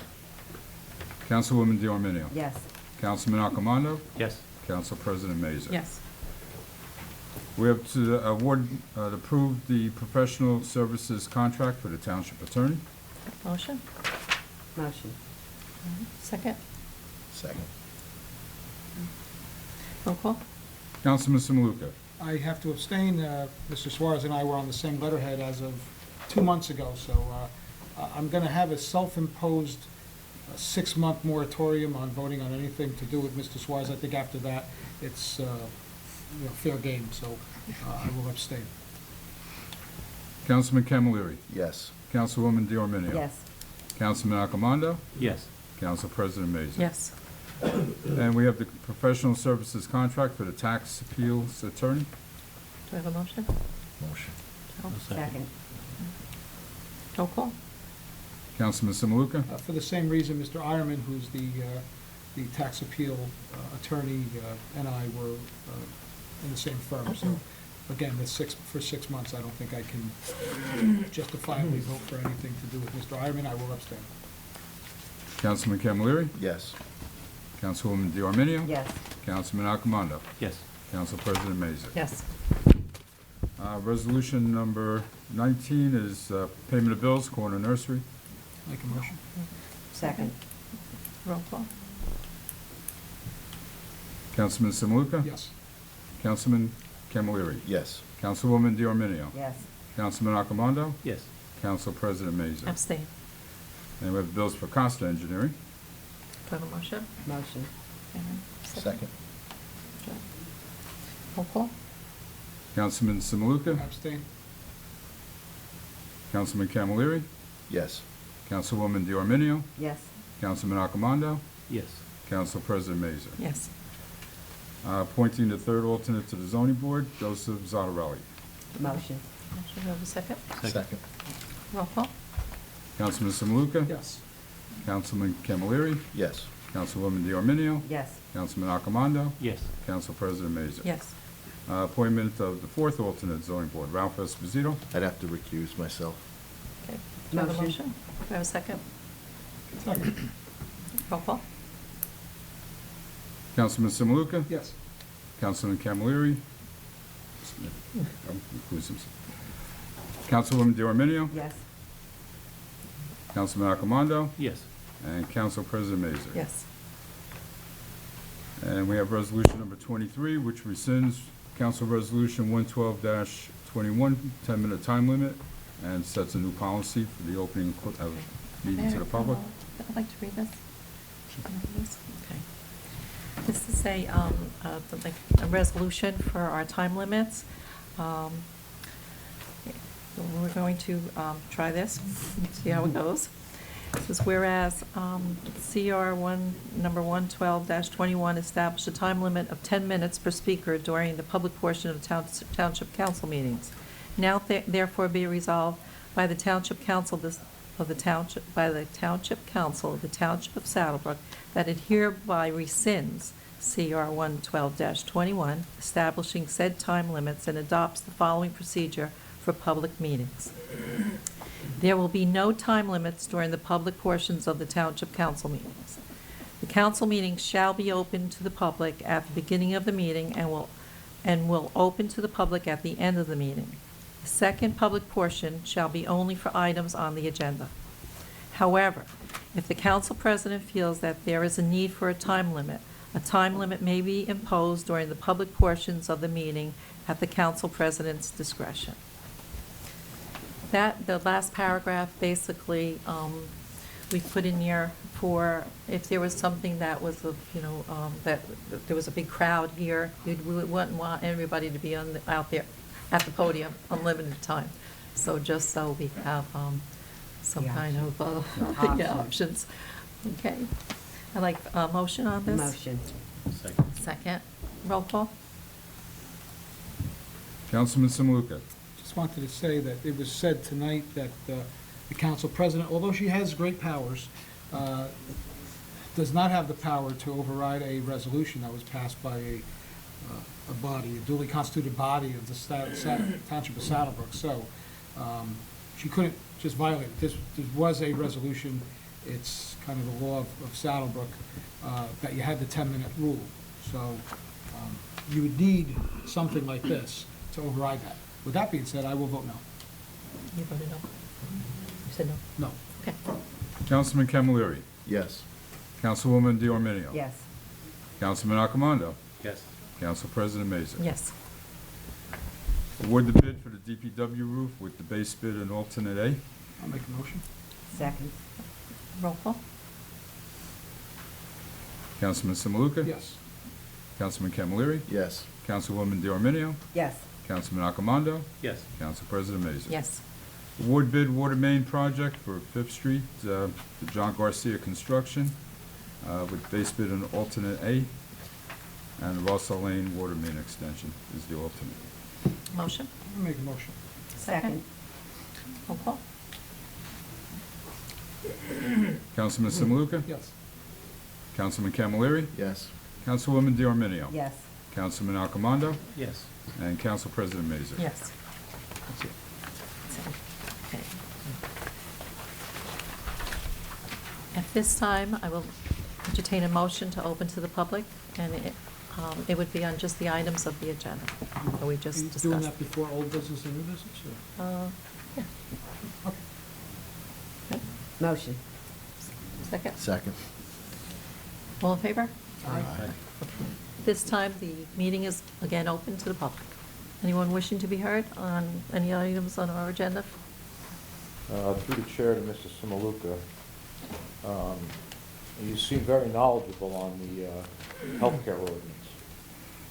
Councilwoman D'Arminio. Yes. Councilman Accomando, Yes. Council President Mazur. Yes. We have to approve the professional services contract for the township attorney. Motion? Motion. Second? Second. Roll call? Councilman Samaluka. I have to abstain. Mr. Suarez and I were on the same letterhead as of 2 months ago, so I'm going to have a self-imposed 6-month moratorium on voting on anything to do with Mr. Suarez. I think after that, it's fair game, so I will abstain. Councilman Camilleri. Yes. Councilwoman D'Arminio. Yes. Councilman Accomando, Yes. Council President Mazur. Yes. And we have the professional services contract for the tax appeals attorney. Do I have a motion? Motion. No? Second. Roll call? Councilman Samaluka. For the same reason, Mr. Ironman, who's the tax appeal attorney, and I were in the same firm. So again, for 6 months, I don't think I can justifiably vote for anything to do with Mr. Ironman. I will abstain. Councilman Camilleri, Yes. Councilwoman D'Arminio. Yes. Councilman Accomando, Yes. Council President Mazur. Yes. Resolution number 19 is payment of bills, corner nursery. Make a motion. Second. Roll call? Councilman Samaluka. Yes. Councilman Camilleri. Yes. Councilwoman D'Arminio. Yes. Councilman Accomando, Yes. Council President Mazur. Abstain. And we have bills for Costa Engineering. Do I have a motion? Motion. And Second. Roll call? Councilman Samaluka? Abstain? Councilman Camilleri? Yes. Councilwoman DiArminio? Yes. Councilman Accomando? Yes. Council President Mazur. Yes. Appointing the third alternate to the zoning board, Joseph Zattarelli. Motion. Motion, do I have a second? Second. Roll call? Councilman Samaluka? Yes. Councilman Camilleri? Yes. Councilwoman DiArminio? Yes. Councilman Accomando? Yes. Council President Mazur. Yes. Appointment of the fourth alternate zoning board, Ralph Esposito. I'd have to recuse myself. Okay. Do I have a Motion. motion? Do I have a second? Second? Roll call? Councilman Samaluka? Yes. Councilman Camilleri? Recuse himself. Councilwoman DiArminio? Yes. Councilman Accomando? Yes. And Council President Mazur. Yes. And we have resolution number 23, which rescinds Council Resolution 112-21, 10-minute time limit, and sets a new policy for the opening of meeting to the public. I'd like to read this. Okay. This is like a resolution for our time limits. We're going to try this, see how it goes. This is whereas CR number 112-21 established a time limit of 10 minutes per speaker during the public portion of Township Council meetings. Now therefore be resolved by the Township Council of the Township of Saddlebrook that it hereby rescinds CR 112-21, establishing said time limits, and adopts the following procedure for public meetings. There will be no time limits during the public portions of the Township Council meetings. The council meetings shall be open to the public at the beginning of the meeting and will open to the public at the end of the meeting. The second public portion shall be only for items on the agenda. However, if the council president feels that there is a need for a time limit may be imposed during the public portions of the meeting at the council president's discretion. The last paragraph, basically, we put in here for if there was something that was, that there was a big crowd here, we wouldn't want everybody to be out there at the podium unlimited time. So just so we have some kind of options. Okay. I'd like a motion on this. Motion. Second. Roll call? Councilman Samaluka? Just wanted to say that it was said tonight that the council president, although she has great powers, does not have the power to override a resolution that was passed by a body, a duly constituted body of the Township of Saddlebrook. So she couldn't just violate it. This was a resolution. It's kind of the law of Saddlebrook that you had the 10-minute rule. So you would need something like this to override that. With that being said, I will vote no. You voted no? You said no? No. Okay. Councilman Camilleri? Yes. Councilwoman DiArminio? Yes. Councilman Accomando? Yes. Council President Mazur. Yes. Award the bid for the DPW roof with the base bid and alternate A. I'll make a motion. Second. Roll call? Councilman Samaluka? Yes. Councilman Camilleri? Yes. Councilwoman DiArminio? Yes. Councilman Accomando? Yes. Council President Mazur. Yes. Award bid water main project for Fifth Street, to John Garcia Construction, with base bid and alternate A, and Russell Lane water main extension is the alternate. Motion? I'll make a motion. Second. Roll call? Councilman Samaluka? Yes. Councilman Camilleri? Yes. Councilwoman DiArminio? Yes. Councilman Accomando? Yes. And Council President Mazur. Yes. That's it. Okay. At this time, I will entertain a motion to open to the public, and it would be on just the items of the agenda that we Are just you discussed. doing that before old business and new business, or? Yeah. Okay. Okay. Motion. Second? Second. All in favor? Aye. This time, the meeting is again open to the public. Anyone wishing to be heard on any items on our agenda? Through the chair to Mr. Samaluka, you seem very knowledgeable on the healthcare ordinance.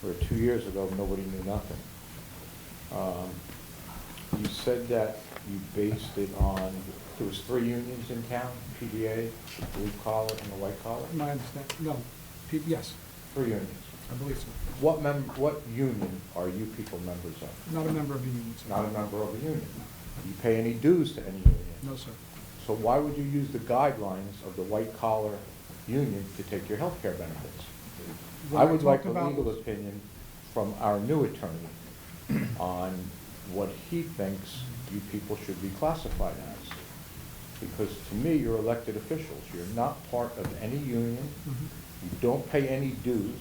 where 2 years ago, nobody knew nothing. You said that you based it on, there was 3 unions in town, PDA, the blue collar and the white collar? My understanding, no, yes, 3 unions. I believe so. What union are you people members of? Not a member of the union, sir. Not a member of a union. Do you pay any dues to any union? No, sir. So why would you use the guidelines of the white collar union to take your health care benefits? What I I would like talked a about legal was- opinion from our new attorney on what he thinks you people should be classified as. Because to me, you're elected officials. You're not part of any union. Mhm. You don't pay any dues.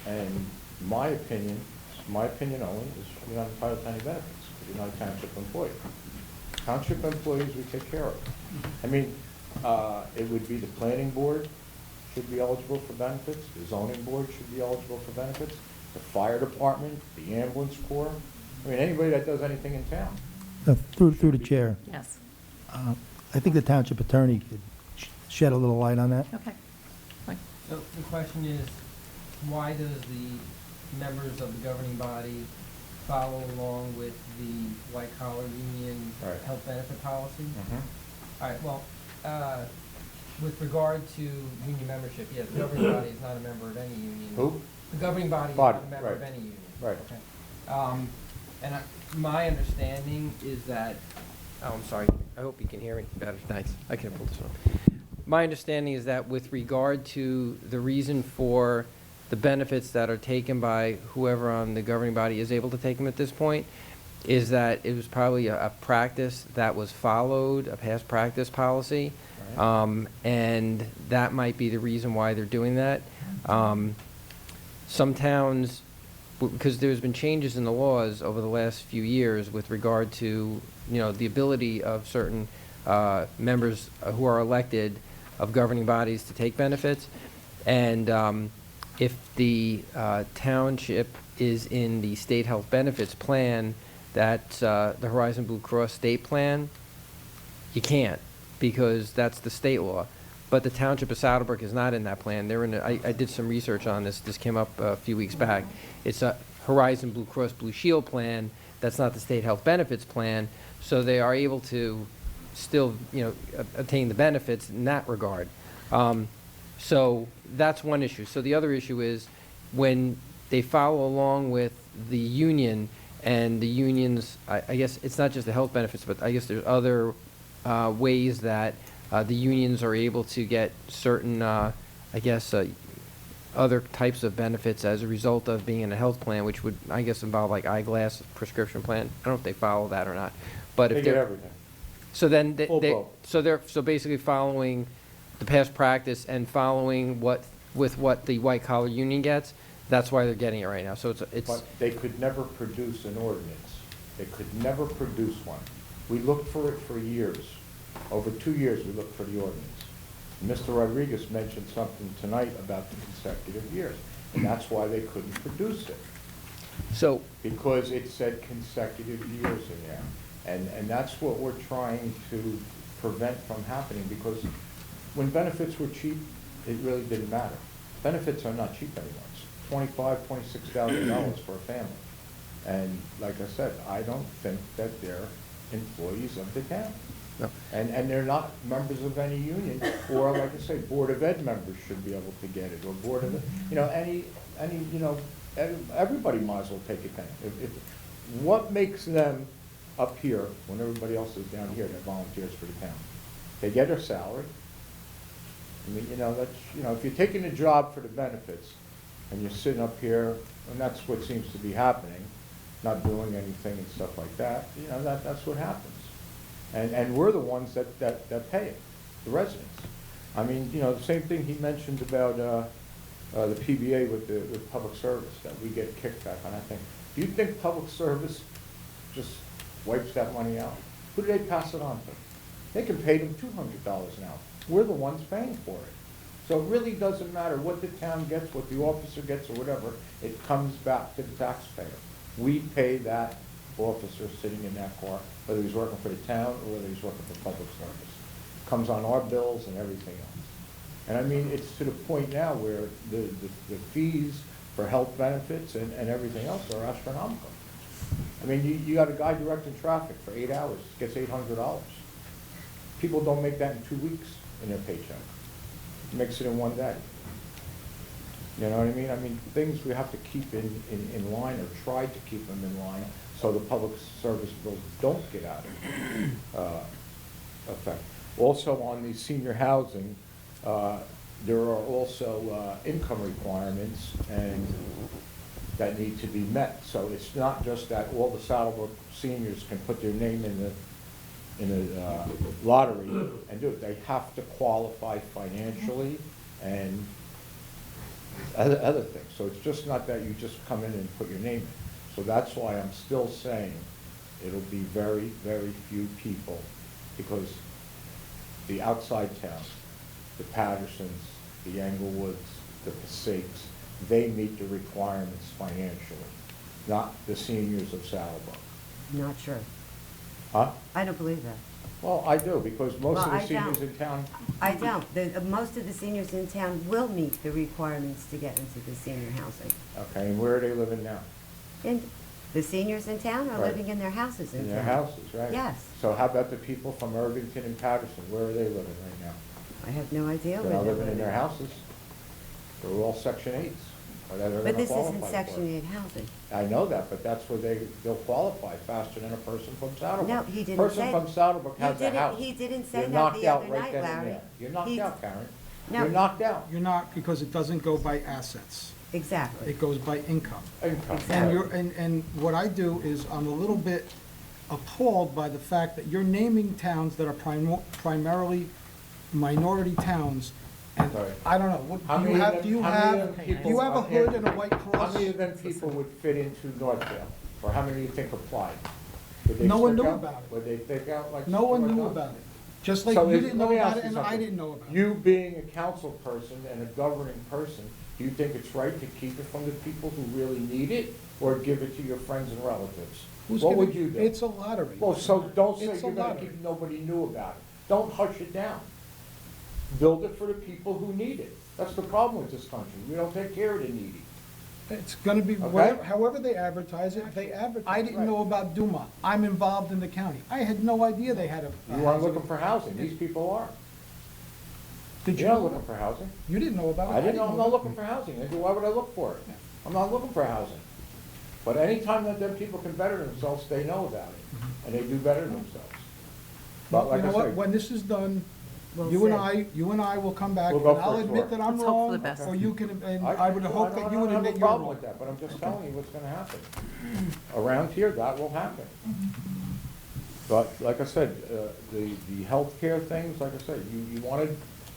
Mhm. And my opinion only, is you're not entitled to any benefits, because you're not a township employee. Township employees, we take care of. I mean, it would be the planning board should be eligible for benefits, the zoning board should be eligible for benefits, the fire department, the ambulance corps. I mean, anybody that does anything in town. Through the chair, Yes, I think the township attorney could shed a little light on that. okay. Fine. So the question is, why does the members of the governing body follow along with the white collar union Right. health benefit policy? Mm-hmm. All right, well, with regard to union membership, yes, the governing body is not a member of any union. Who? The governing body is Body, not a member of right. any union. Right. Okay. And my understanding is that, oh, I'm sorry, I hope you can hear me better. Thanks. I can pull this one. My understanding is that with regard to the reason for the benefits that are taken by whoever on the governing body is able to take them at this point, is that it was probably a practice that was followed, a past practice policy, and that might be the reason why they're doing that. Some towns, because there's been changes in the laws over the last few years with regard to, the ability of certain members who are elected of governing bodies to take benefits. And if the township is in the state health benefits plan, that's the Horizon Blue Cross state plan, you can't, because that's the state law. But the Township of Saddlebrook is not in that plan. They're in. I did some research on this. This came up a few weeks back. It's a Horizon Blue Cross Blue Shield plan. That's not the state health benefits plan. So they are able to still, obtain the benefits in that regard. So that's one issue. So the other issue is when they follow along with the union, and the unions, I guess it's not just the health benefits, but I guess there's other ways that the unions are able to get certain, other types of benefits as a result of being in a health plan, which would, I guess, involve like eyeglass prescription plan. I don't know if they follow that or not. But They if get they're, everything. so then Full boat. so basically following the past practice and following what the white collar union gets, that's why they're getting it right now. So it's But they could never produce an ordinance. They could never produce one. We looked for it for years. Over 2 years, we looked for the ordinance. Mr. Rodriguez mentioned something tonight about the consecutive years, and that's why they couldn't produce it, so because it said consecutive years in there. And that's what we're trying to prevent from happening, because when benefits were cheap, it really didn't matter. Benefits are not cheap anymore. It's $25,000, $26,000 for a family. And like I said, I don't think that they're employees of the town. No. And they're not members of any union, or like I say, Board of Ed members should be able to get it, or Board of, everybody might as well take it then. What makes them up here, when everybody else is down here that volunteers for the town? They get their salary. I mean, if you're taking a job for the benefits, and you're sitting up here, and that's what seems to be happening, not doing anything and stuff like that, that's what happens. And we're the ones that pay it, the residents. I mean, the same thing he mentioned about the PBA with public service, that we get kickback on that thing. Do you think public service just wipes that money out? Who do they pass it on to? They can pay them $200 an hour. We're the ones paying for it. So it really doesn't matter what the town gets, what the officer gets, or whatever. It comes back to the taxpayer. We pay that officer sitting in that car, whether he's working for the town or whether he's working for public service. Comes on our bills and everything else. And I mean, it's to the point now where the fees for health benefits and everything else are astronomical. I mean, you got a guy directing traffic for 8 hours, gets $800. People don't make that in 2 weeks in their paycheck. Makes it in 1 day. You know what I mean? I mean, things we have to keep in line, or try to keep them in line, so the public service bills don't get out of effect. Also, on the senior housing, there are also income requirements and that need to be met. So it's not just that all the Saddlebrook seniors can put their name in the lottery and do it. They have to qualify financially and other things. So it's just not that you just come in and put your name in. So that's why I'm still saying it'll be very, very few people, because the outside towns, the Pattersons, the Englewoods, the Passaics, they meet the requirements financially, not the seniors of Saddlebrook. Not sure. Huh? I don't believe that. Well, I do, because most of Well, the I seniors don't. in town, I don't. Most of the seniors in town will meet the requirements to get into the senior housing. okay, and where are they living now? And the seniors in town are Right. living in their houses in town. In their houses, right? Yes. So how about the people from Irvington and Patterson? Where are they living right now? I have no idea They're where not they're living in their living. houses. They're all Section 8s. or that are But gonna this qualify isn't for it. Section 8 housing. I know that, but that's where they'll qualify faster than a person from Saddlebrook. No, he didn't Person say- from Saddlebrook He has a didn't- house. he didn't say You're that knocked the out other right night, then and Larry. there. You're knocked He- out, Karen. No. You're knocked out. You're not, because it doesn't go by assets. Exactly. It goes by income. Income. And you're, and what I do is, I'm a little bit appalled by the fact that you're naming towns that are primarily minority towns. And Sorry. I don't know, what, How do you many of have, them- do you how many have, of them do people you have a up here- hood and a white How cross? many of them people would fit into Northville? Or how many do you think applied? Would they No one stick knew out? about it. Would they stick out like? No one sore knew thumbs? about it. Just like So you is- didn't let know me about ask it you and I something. didn't know about it. You being a council person and a governing person, do you think it's right to keep it from the people who really need it, or give it to your friends and relatives? Who's What gonna- would you do? It's a lottery. Well, so don't say It's a you're gonna lottery. keep, nobody knew about it. Don't hush it down. Build it for the people who need it. That's the problem with this country. We don't take care of the needy. It's gonna be, Okay. whatever, however they advertise it, they advertise. I didn't Right. know about Duma. I'm involved in the county. I had no idea they had a. You aren't looking for housing. These people are. Did you You're not know? looking for housing. You didn't know about it? I didn't know, I'm not about looking for housing. I said, why would I look for it? I'm not looking for housing. But anytime that them people can better themselves, they know about it, and they do better themselves. But Well, like you I know what, said, when this is done, We'll you see. and I will come back, We'll and go for I'll a admit tour. that I'm Let's hope for the wrong, best. or you can, and I would hope that you would I don't admit have a you're problem wrong. with that, but I'm just telling you what's gonna happen. Around here, that will happen. But like I said, the healthcare things, like I said, you wanna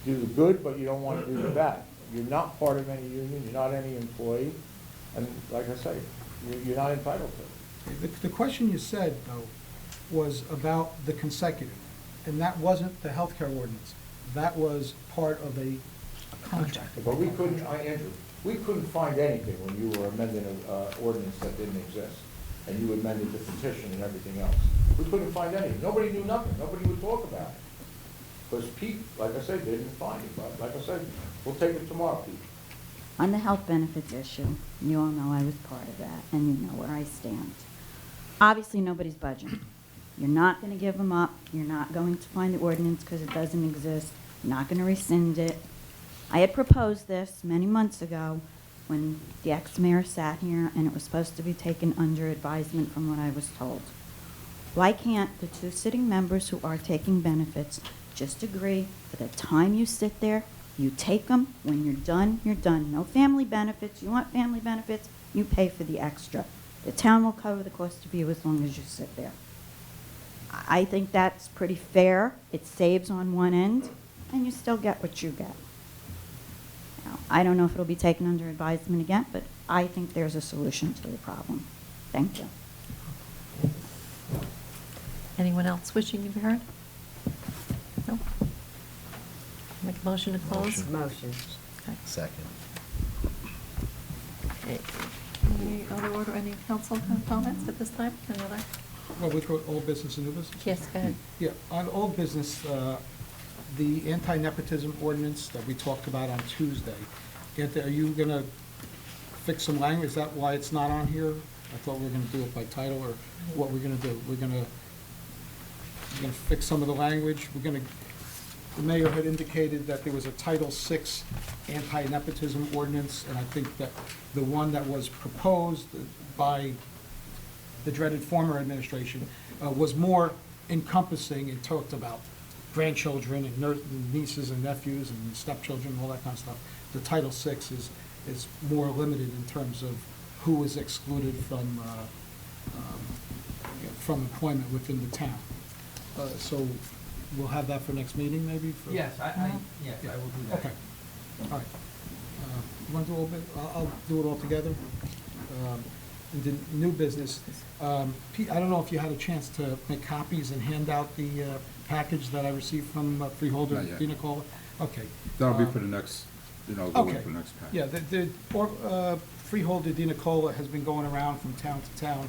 do the good, but you don't wanna do the bad. You're not part of any union, you're not any employee, and like I say, you're not entitled to it. The question you said, though, was about the consecutive, and that wasn't the healthcare ordinance. That was part of a contract. But we couldn't, Andrew, we couldn't find anything when you were amending an ordinance that didn't exist, and you amended the petition and everything else. We couldn't find anything. Nobody knew nothing. Nobody would talk about it. Because Pete, like I said, didn't find it. But like I said, we'll take it tomorrow, Pete. On the health benefits issue, you all know I was part of that, and you know where I stand. Obviously, nobody's budging. You're not going to give them up. You're not going to find the ordinance because it doesn't exist. You're not going to rescind it. I had proposed this many months ago when the ex-mayor sat here, and it was supposed to be taken under advisement from what I was told. Why can't the two sitting members who are taking benefits just agree for the time you sit there, you take them, when you're done, you're done. No family benefits. You want family benefits, you pay for the extra. The town will cover the cost of you as long as you sit there. I think that's pretty fair. It saves on one end, and you still get what you get. Now, I don't know if it'll be taken under advisement again, but I think there's a solution to the problem. Thank you. Anyone else wishing to be heard? No? Make a motion to close? Motion. Okay. Second. Okay. Any other order, any council comments at this time? Any other? Well, we go old business and new business? Yes, go ahead. Yeah, on old business, the anti-nepotism ordinance that we talked about on Tuesday, are you going to fix some language. Is that why it's not on here? I thought we were gonna do it by title, or what we're gonna do. We're gonna fix some of the language. The mayor had indicated that there was a Title VI anti-nepotism ordinance, and I think that the one that was proposed by the dreaded former administration was more encompassing and talked about grandchildren and nieces and nephews and stepchildren and all that kind of stuff. The Title VI is more limited in terms of who is excluded from employment within the town. So we'll have that for next meeting, maybe? Yes, yes, I will do that. Okay, all right. You want to do a little bit, I'll do it all together. And then new business, Pete, I don't know if you had a chance to make copies and hand out the package that I received from Freeholder Not yet. Dina Cola? Okay. That'll be for the next, go Okay. in for the next pack. Yeah, Freeholder Dina Cola has been going around from town to town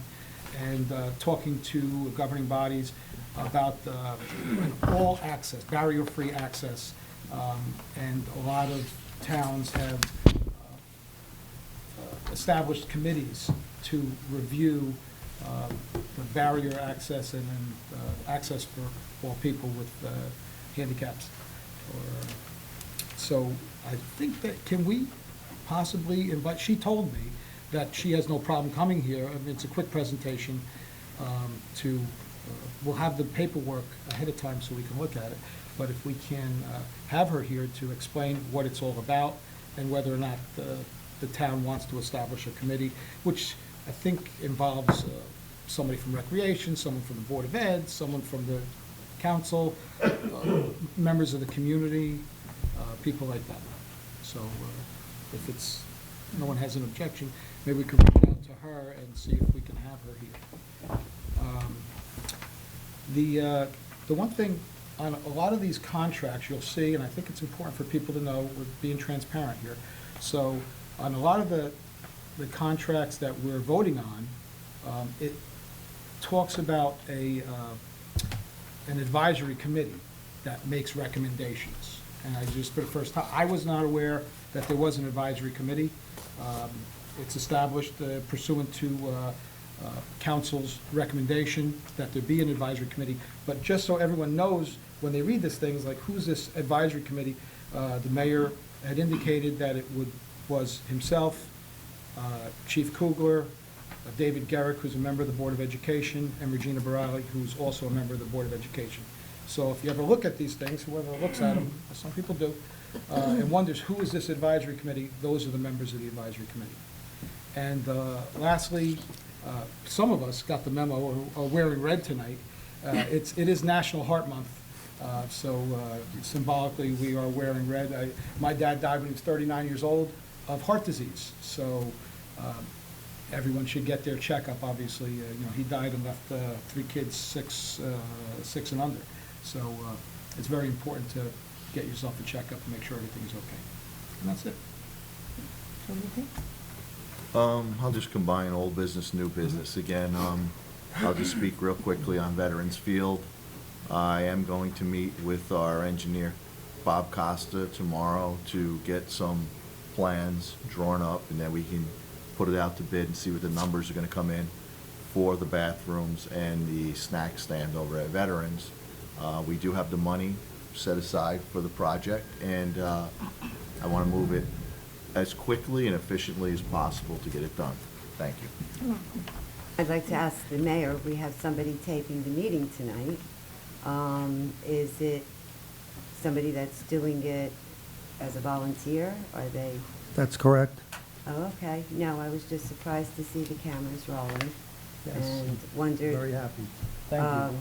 and talking to governing bodies about an all-access, barrier-free access, and a lot of towns have established committees to review the barrier access and then access for all people with handicaps. So I think that, can we possibly invite, she told me that she has no problem coming here. I mean, it's a quick presentation we'll have the paperwork ahead of time so we can look at it. But if we can have her here to explain what it's all about and whether or not the town wants to establish a committee, which I think involves somebody from Recreation, someone from the Board of Ed, someone from the council, members of the community, people like that. So if no one has an objection, maybe we could reach out to her and see if we can have her here. The one thing on a lot of these contracts, you'll see, and I think it's important for people to know, we're being transparent here. So on a lot of the contracts that we're voting on, it talks about an advisory committee that makes recommendations. And I just, for the first time, I was not aware that there was an advisory committee. It's established pursuant to council's recommendation that there be an advisory committee. But just so everyone knows, when they read this thing, it's like, who's this advisory committee? The mayor had indicated that it was himself, Chief Kugler, David Garrick, who's a member of the Board of Education, and Regina Barali, who's also a member of the Board of Education. So if you ever look at these things, whoever looks at them, some people do, and wonders who is this advisory committee, those are the members of the advisory committee. And lastly, some of us got the memo or are wearing red tonight. It is National Heart Month, so symbolically we are wearing red. My dad died when he was 39 years old of heart disease, so everyone should get their checkup. Obviously, he died and left 3 kids, 6 and under. So it's very important to get yourself a checkup and make sure everything is okay. And that's it. I'll just combine old business, new business. Again, I'll just speak real quickly on Veterans Field. I am going to meet with our engineer, Bob Costa, tomorrow to get some plans drawn up, and then we can put it out to bid and see what the numbers are going to come in for the bathrooms and the snack stand over at Veterans. We do have the money set aside for the project, and I want to move it as quickly and efficiently as possible to get it done. Thank you. I'd like to ask the mayor, we have somebody taping the meeting tonight. Is it somebody that's doing it as a volunteer? Are they? That's correct. Oh, okay. No, I was just surprised to see the cameras rolling. Yes. And wondered. Very happy. Thank you.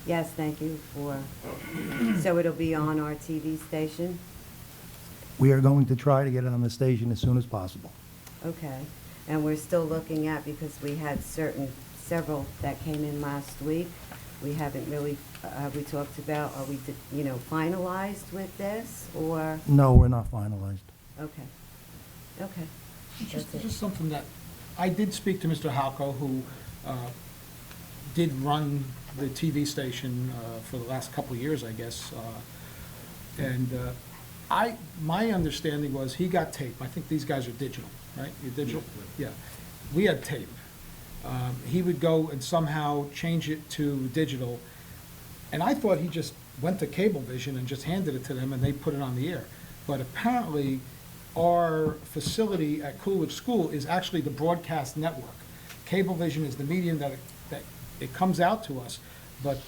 Yes, thank you for, so it'll be on our TV station? We are going to try to get it on the station as soon as possible. Okay. And we're still looking at, because we had several that came in last week. We haven't really, we talked about, are we, finalized with this, or? No, we're not finalized. Okay. Okay. That's it. Just something that, I did speak to Mr. Halco, who did run the TV station for the last couple of years, I guess. And my understanding was he got tape. I think these guys are digital. right? Your digital? Yeah. We had tape. He would go and somehow change it to digital, and I thought he just went to Cablevision and just handed it to them and they put it on the air. But apparently, our facility at Coolidge School is actually the broadcast network. Cablevision is the medium that it comes out to us, but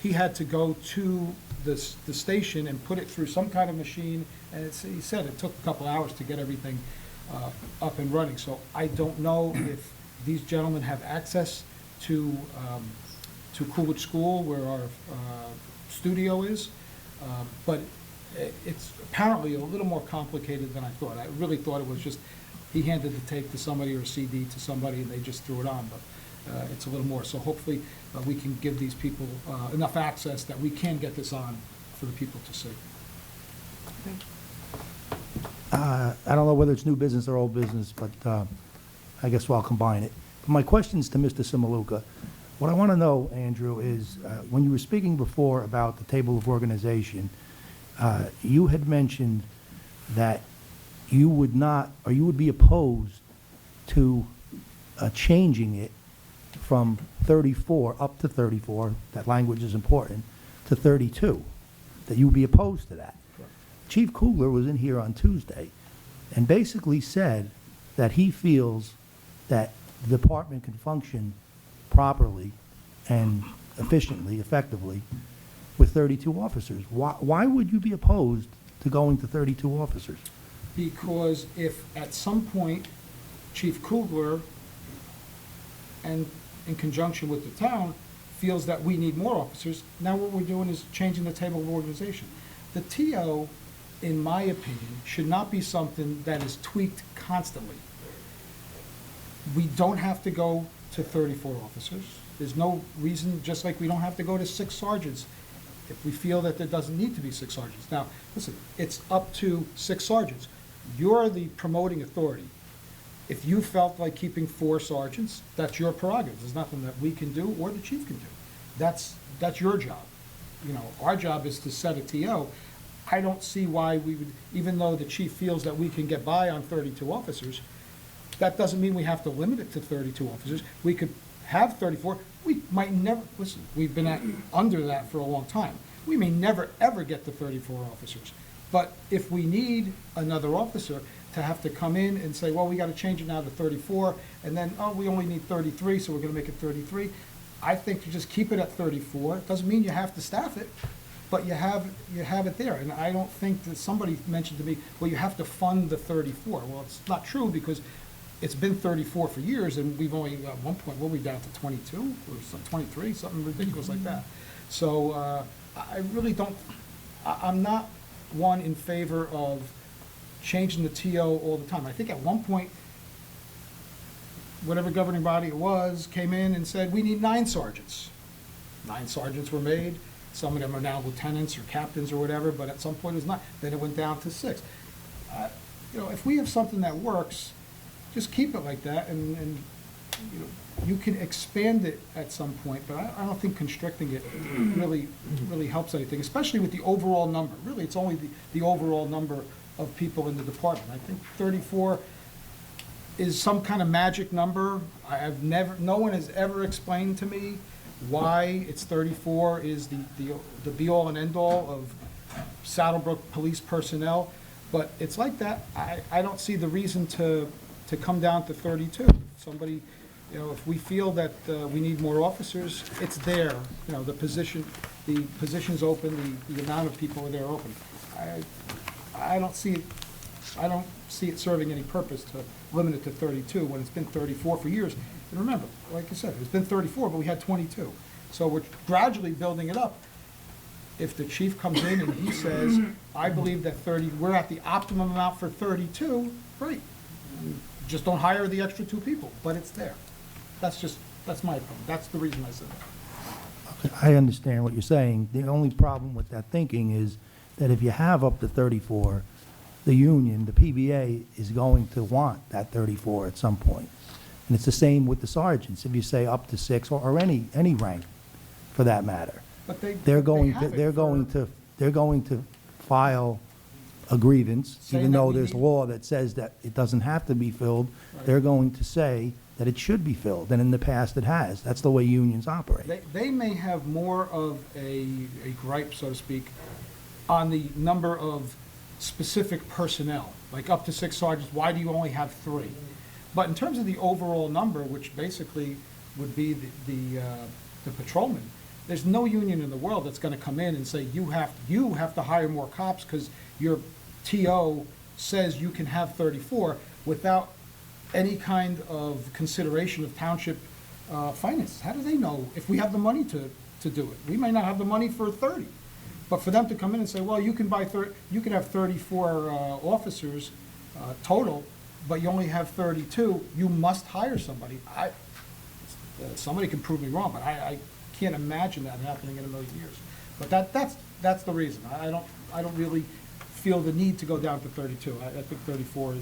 he had to go to the station and put it through some kind of machine, and he said it took a couple hours to get everything up and running. So I don't know if these gentlemen have access to Coolidge School, where our studio is, but it's apparently a little more complicated than I thought. I really thought it was just, he handed the tape to somebody or a CD to somebody and they just threw it on, but it's a little more. So hopefully we can give these people enough access that we can get this on for the people to see. I don't know whether it's new business or old business, but I guess I'll combine it. But my question's to Mr. Simaluka. What I want to know, Andrew, is when you were speaking before about the table of organization, you had mentioned that you would not, or you would be opposed to changing it from 34 up to 34, that language is important, to 32, that you would be opposed to that. Chief Kugler was in here on Tuesday and basically said that he feels that the department can function properly and efficiently, effectively, with 32 officers. Why would you be opposed to going to 32 officers? Because if at some point Chief Kugler, and in conjunction with the town, feels that we need more officers, now what we're doing is changing the table of organization. The TO, in my opinion, should not be something that is tweaked constantly. We don't have to go to 34 officers. There's no reason, just like we don't have to go to 6 sergeants if we feel that there doesn't need to be 6 sergeants. Now, listen, it's up to 6 sergeants. You're the promoting authority. If you felt like keeping 4 sergeants, that's your prerogative. There's nothing that we can do or the chief can do. That's your job. You know, our job is to set a TO. I don't see why we would, even though the chief feels that we can get by on 32 officers, that doesn't mean we have to limit it to 32 officers. We could have 34. We might never, listen, we've been under that for a long time. We may never, ever get to 34 officers. But if we need another officer to have to come in and say, well, we got to change it now to 34, and then, oh, we only need 33, so we're going to make it 33. I think you just keep it at 34. It doesn't mean you have to staff it, but you have it there. And I don't think that somebody mentioned to me, well, you have to fund the 34. Well, it's not true, because it's been 34 for years, and we've only, at one point, what were we down to, 22 or 23, something ridiculous like that. So I really don't, I'm not one in favor of changing the TO all the time. I think at one point, whatever governing body it was, came in and said, we need 9 sergeants. 9 sergeants were made. Some of them are now lieutenants or captains or whatever, but at some point it was not. Then it went down to 6. You know, if we have something that works, just keep it like that, and you know, you can expand it at some point, but I don't think constricting it really helps anything, especially with the overall number. Really, it's only the overall number of people in the department. I think 34 is some kind of magic number. No one has ever explained to me why it's 34 is the be-all and end-all of Saddlebrook police personnel, but it's like that. I don't see the reason to come down to 32. Somebody, you know, if we feel that we need more officers, it's there. You know, the position's open, the amount of people are there open. I don't see it serving any purpose to limit it to 32 when it's been 34 for years. And remember, like I said, it's been 34, but we had 22. So we're gradually building it up. If the chief comes in and he says, I believe that we're at the optimum amount for 32, great. Just don't hire the extra 2 people, but it's there. That's my opinion. That's the reason I said that. I understand what you're saying. The only problem with that thinking is that if you have up to 34, the union, the PBA, is going to want that 34 at some point. And it's the same with the sergeants. If you say up to 6 or any rank, for that matter, But they're going to file a grievance, Saying even that though we there's need- law that says that it doesn't have to be filled, Right. they're going to say that it should be filled, and in the past it has. That's the way unions operate. They may have more of a gripe, so to speak, on the number of specific personnel, like up to 6 sergeants, why do you only have 3? But in terms of the overall number, which basically would be the patrolmen, there's no union in the world that's gonna come in and say, you have to hire more cops because your TO says you can have 34 without any kind of consideration of township finances. How do they know if we have the money to do it? We may not have the money for 30. But for them to come in and say, well, you can have 34 officers total, but you only have 32, you must hire somebody. Somebody can prove me wrong, but I can't imagine that happening in a million years. But that's the reason. I don't really feel the need to go down to 32. I think 34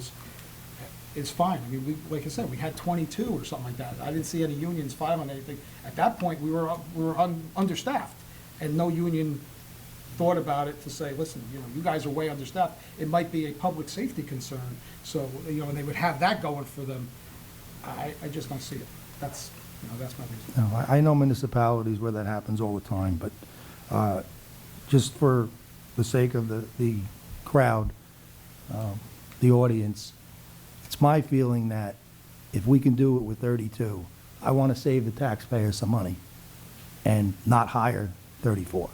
is fine. I mean, like I said, we had 22 or something like that. I didn't see any unions file on anything. At that point, we were understaffed, and no union thought about it to say, listen, you guys are way understaffed. It might be a public safety concern, so, and they would have that going for them. I just don't see it. That's my reason. No, I know municipalities where that happens all the time, but just for the sake of the crowd, the audience, it's my feeling that if we can do it with 32, I want to save the taxpayers some money and not hire 34.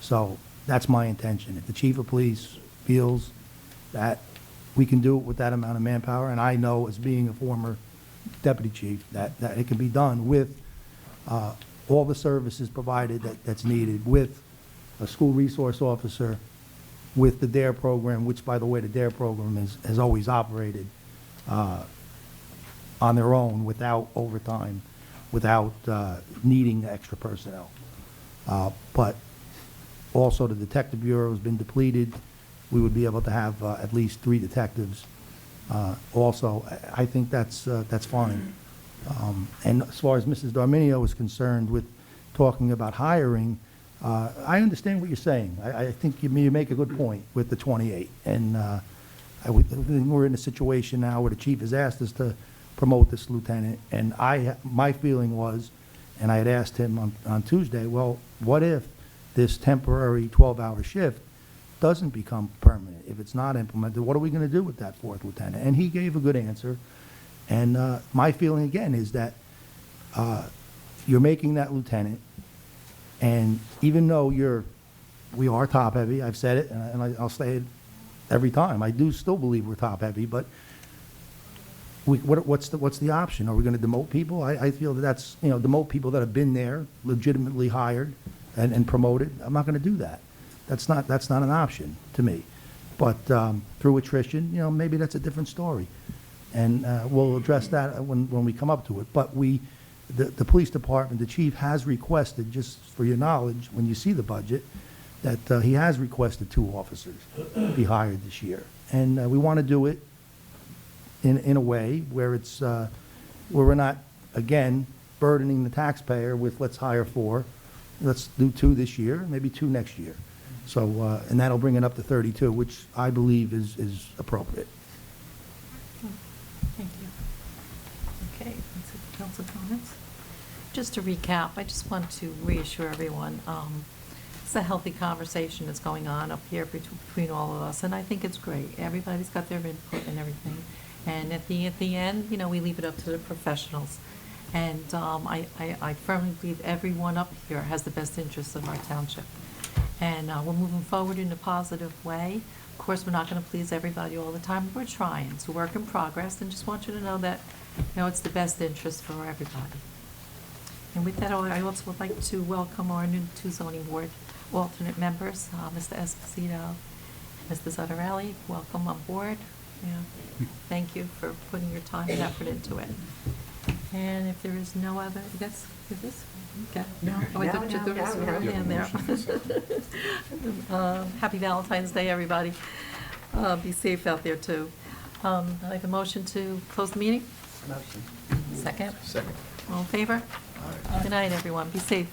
So that's my intention. If the chief of police feels that we can do it with that amount of manpower, and I know as being a former deputy chief, that it can be done with all the services provided that's needed, with a school resource officer, with the DARE program, which, by the way, the DARE program has always operated on their own without overtime, without needing extra personnel. But also, the Detective Bureau has been depleted. We would be able to have at least 3 detectives. Also, I think that's fine. And as far as Mrs. Darminio is concerned with talking about hiring, I understand what you're saying. I think you make a good point with the 28. And we're in a situation now where the chief has asked us to promote this lieutenant. And my feeling was, and I had asked him on Tuesday, well, what if this temporary 12-hour shift doesn't become permanent? If it's not implemented, what are we going to do with that 4th lieutenant? And he gave a good answer. And my feeling, again, is that you're making that lieutenant, and even though we are top-heavy, I've said it, and I'll say it every time, I do still believe we're top-heavy, but what's the option? Are we going to demote people? I feel that's, demote people that have been there, legitimately hired and promoted. I'm not going to do that. That's not an option to me. But through attrition, maybe that's a different story. And we'll address that when we come up to it. But the police department, the chief has requested, just for your knowledge, when you see the budget, that he has requested 2 officers be hired this year. And we want to do it in a way where it's where we're not, again, burdening the taxpayer with let's hire 4, let's do 2 this year, maybe 2 next year. So, and that'll bring it up to 32, which I believe is appropriate. Thank you. Okay, that's it, council comments. Just to recap, I just want to reassure everyone, it's a healthy conversation that's going on up here between all of us, and I think it's great. Everybody's got their input and everything. And at the end, we leave it up to the professionals. And I firmly believe everyone up here has the best interests of our township. And we're moving forward in a positive way. Of course, we're not going to please everybody all the time. We're trying. It's a work in progress, and just want you to know that, it's the best interest for everybody. And with that, I also would like to welcome our new 2 zoning board alternate members, Mr. Esposito and Mr. Zuttarelli. Welcome on board. Thank you for putting your time and effort into it. And if there is no other, is this? Okay. No. Oh, I thought you threw this right in there. Happy Valentine's Day, everybody. Be safe out there, too. I'd like a motion to close the meeting? Motion. Second? Second. All in favor? Good night, everyone. Be safe.